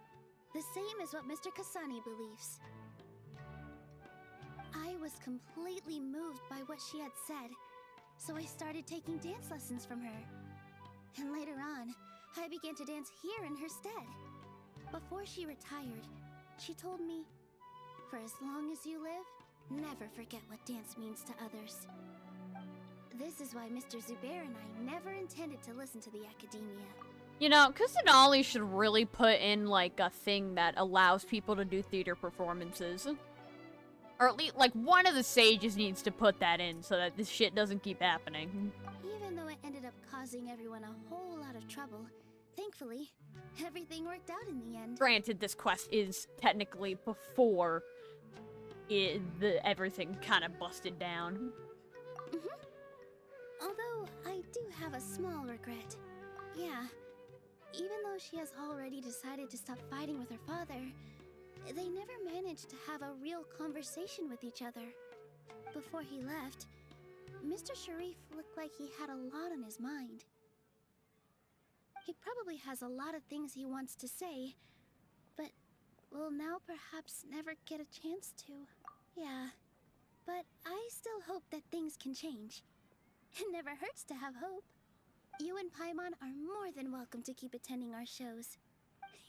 The same as what Mr. Kasani believes. I was completely moved by what she had said, so I started taking dance lessons from her. And later on, I began to dance here in her stead. Before she retired, she told me, for as long as you live, never forget what dance means to others. This is why Mr. Zubair and I never intended to listen to the academia. You know, Kusanali should really put in, like, a thing that allows people to do theater performances. Or at least, like, one of the sages needs to put that in so that this shit doesn't keep happening. Even though it ended up causing everyone a whole lot of trouble, thankfully, everything worked out in the end. Granted, this quest is technically before everything kind of busted down. Although, I do have a small regret. Yeah, even though she has already decided to stop fighting with her father, they never managed to have a real conversation with each other. Before he left, Mr. Sharif looked like he had a lot on his mind. He probably has a lot of things he wants to say, but will now perhaps never get a chance to. Yeah, but I still hope that things can change. It never hurts to have hope. You and Paimon are more than welcome to keep attending our shows.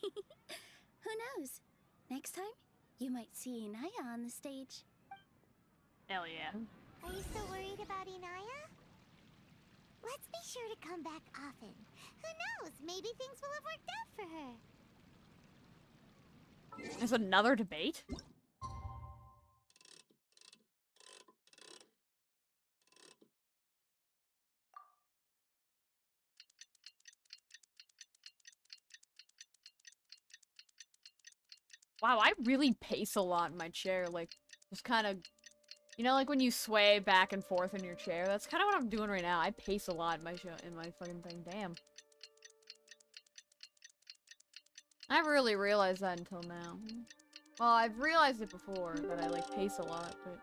Who knows? Next time, you might see Inaya on the stage. Hell yeah. Are you still worried about Inaya? Let's be sure to come back often. Who knows? Maybe things will have worked out for her. There's another debate? Wow, I really pace a lot in my chair. Like, just kind of, you know, like when you sway back and forth in your chair. That's kind of what I'm doing right now. I pace a lot in my fucking thing. Damn. I never really realized that until now. Well, I've realized it before that I like pace a lot, but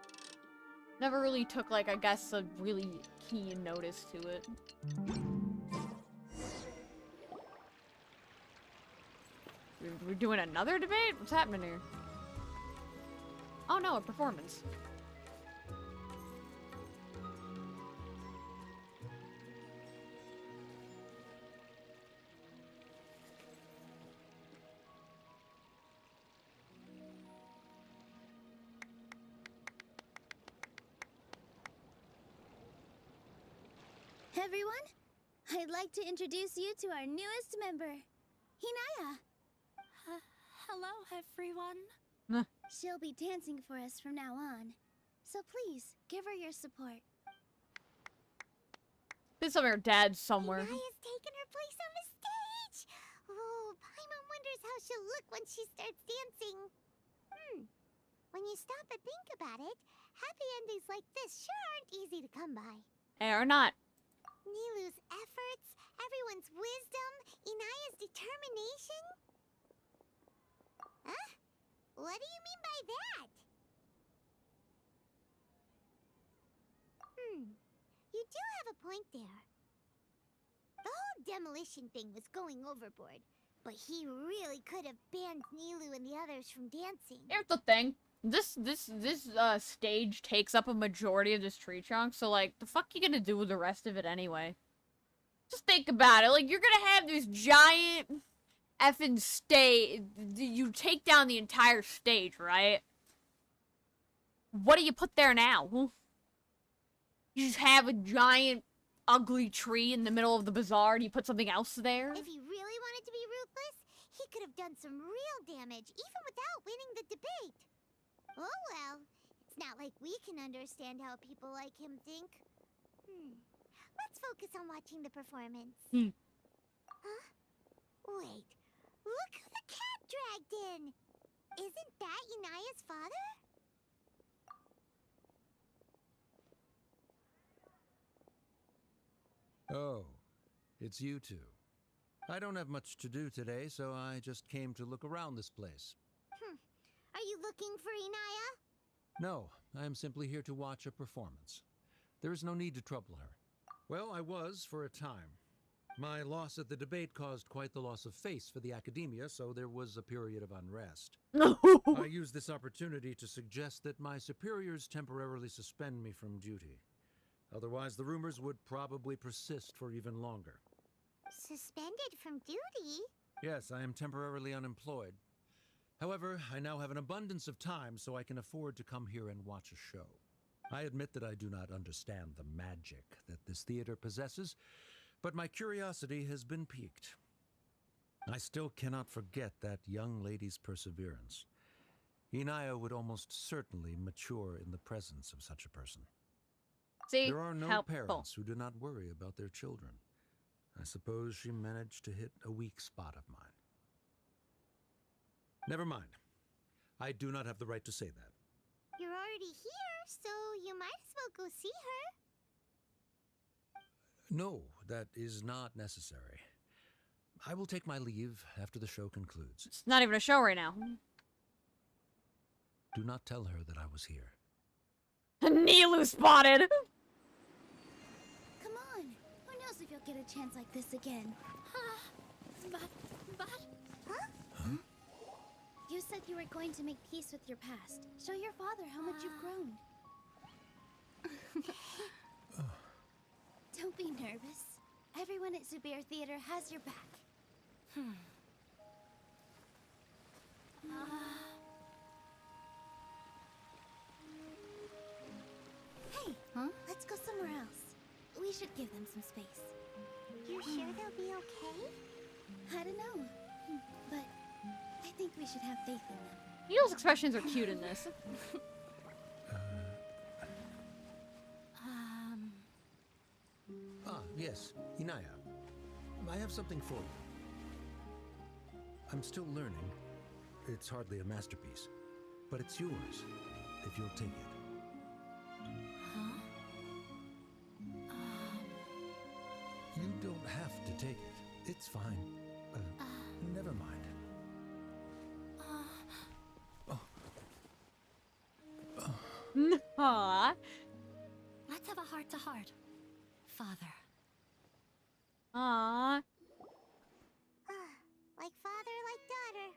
never really took like I guess a really keen notice to it. We're doing another debate? What's happening here? Oh no, a performance. Everyone, I'd like to introduce you to our newest member, Hinaya. Hello, everyone. She'll be dancing for us from now on, so please give her your support. There's some of her dad somewhere. Hinaya's taken her place on the stage! Oh, Paimon wonders how she'll look when she starts dancing. When you stop and think about it, happy endings like this sure aren't easy to come by. They are not. Nilou's efforts, everyone's wisdom, Inaya's determination? Huh? What do you mean by that? You do have a point there. The whole demolition thing was going overboard, but he really could have banned Nilou and the others from dancing. Here's the thing. This stage takes up a majority of this tree trunk, so like, the fuck you gonna do with the rest of it anyway? Just think about it. Like, you're gonna have this giant effing stage. You take down the entire stage, right? What do you put there now? You just have a giant, ugly tree in the middle of the bazaar and you put something else there? If he really wanted to be ruthless, he could have done some real damage, even without winning the debate. Oh well, it's not like we can understand how people like him think. Let's focus on watching the performance. Huh? Wait, look who the cat dragged in! Isn't that Inaya's father? Oh, it's you two. I don't have much to do today, so I just came to look around this place. Are you looking for Inaya? No, I am simply here to watch a performance. There is no need to trouble her. Well, I was for a time. My loss at the debate caused quite the loss of face for the academia, so there was a period of unrest. I used this opportunity to suggest that my superiors temporarily suspend me from duty. Otherwise, the rumors would probably persist for even longer. Suspended from duty? Yes, I am temporarily unemployed. However, I now have an abundance of time, so I can afford to come here and watch a show. I admit that I do not understand the magic that this theater possesses, but my curiosity has been piqued. I still cannot forget that young lady's perseverance. Inaya would almost certainly mature in the presence of such a person. See, there are no helpful. parents who do not worry about their children. I suppose she managed to hit a weak spot of mine. Never mind. I do not have the right to say that. You're already here, so you might as well go see her. No, that is not necessary. I will take my leave after the show concludes. It's not even a show right now. Do not tell her that I was here. Nilous spotted! Come on. Who knows if you'll get a chance like this again? But... Huh? You said you were going to make peace with your past. Show your father how much you've grown. Don't be nervous. Everyone at Zubair Theater has your back. Hey, let's go somewhere else. We should give them some space. You sure they'll be okay? I don't know, but I think we should have faith in them. Neil's expressions are cute in this. Yes, Inaya. I have something for you. I'm still learning. It's hardly a masterpiece, but it's yours, if you'll take it. Huh? You don't have to take it. It's fine. Never mind. Aww. Let's have a heart-to-heart. Father. Aww. Like father, like daughter.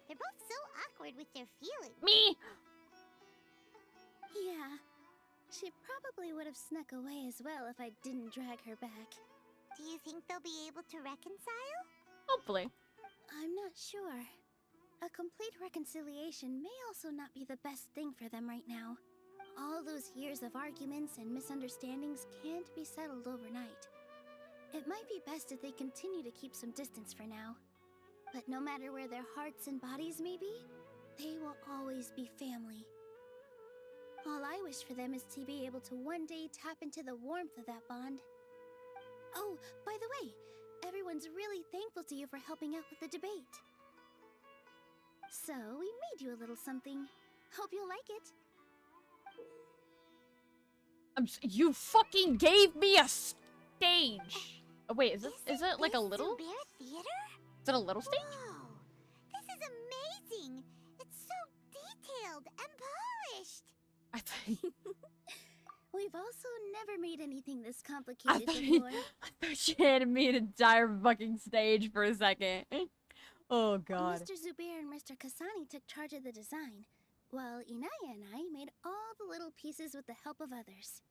They're both so awkward with their feelings. Me! Yeah. She probably would have snuck away as well if I didn't drag her back. Do you think they'll be able to reconcile? Hopefully. I'm not sure. A complete reconciliation may also not be the best thing for them right now. All those years of arguments and misunderstandings can't be settled overnight. It might be best if they continue to keep some distance for now. But no matter where their hearts and bodies may be, they will always be family. All I wish for them is to be able to one day tap into the warmth of that bond. Oh, by the way, everyone's really thankful to you for helping out with the debate. So, we made you a little something. Hope you'll like it. You fucking gave me a stage! Oh, wait, is it like a little? Bear Theater? Is it a little stage? Whoa! This is amazing! It's so detailed and polished! I thought We've also never made anything this I complicated thought before. she handed me an entire fucking stage for a second. Oh god. Mr. Zubair and Mr. Kasani took charge of the design, while Inaya and I made all the little pieces with the help of others.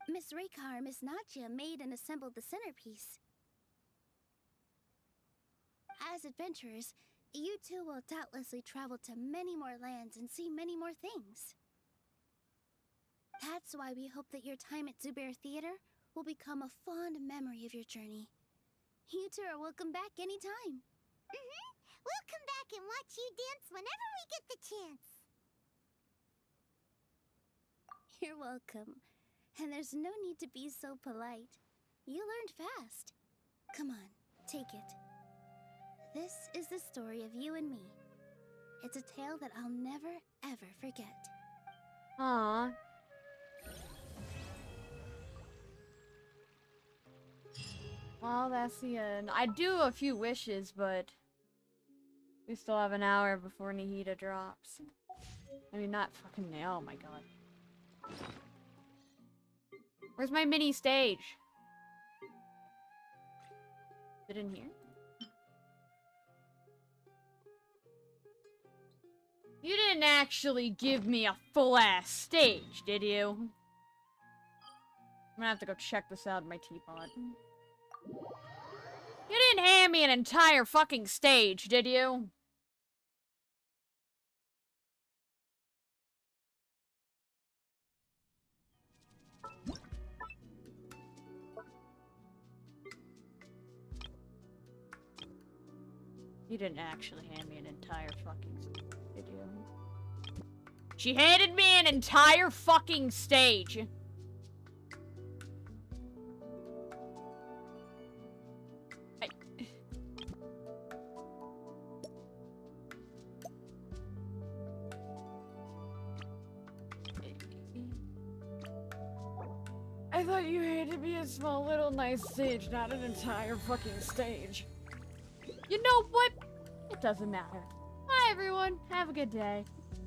Miss Reika or Miss Nadia made and assembled the centerpiece. As adventurers, you two will doubtlessly travel to many more lands and see many more things. That's why we hope that your time at Zubair Theater will become a fond memory of your journey. You two are welcome back anytime. We'll come back and watch you dance whenever we get the chance. You're welcome. And there's no need to be so polite. You learned fast. Come on, take it. This is the story of you and me. It's a tale that I'll never, ever forget. Aww. Well, that's the end. I do a few wishes, but we still have an hour before Nihida drops. I mean, not fucking now. Oh my god. Where's my mini stage? Is it in here? You didn't actually give me a full-ass stage, did you? I'm gonna have to go check this out in my teapot. You didn't hand me an entire fucking stage, did you? You didn't actually hand me an entire fucking stage, did you? She handed me an entire fucking stage! I thought you handed me a small little nice stage, not an entire fucking stage. You know what? It doesn't matter. Bye everyone, have a good day.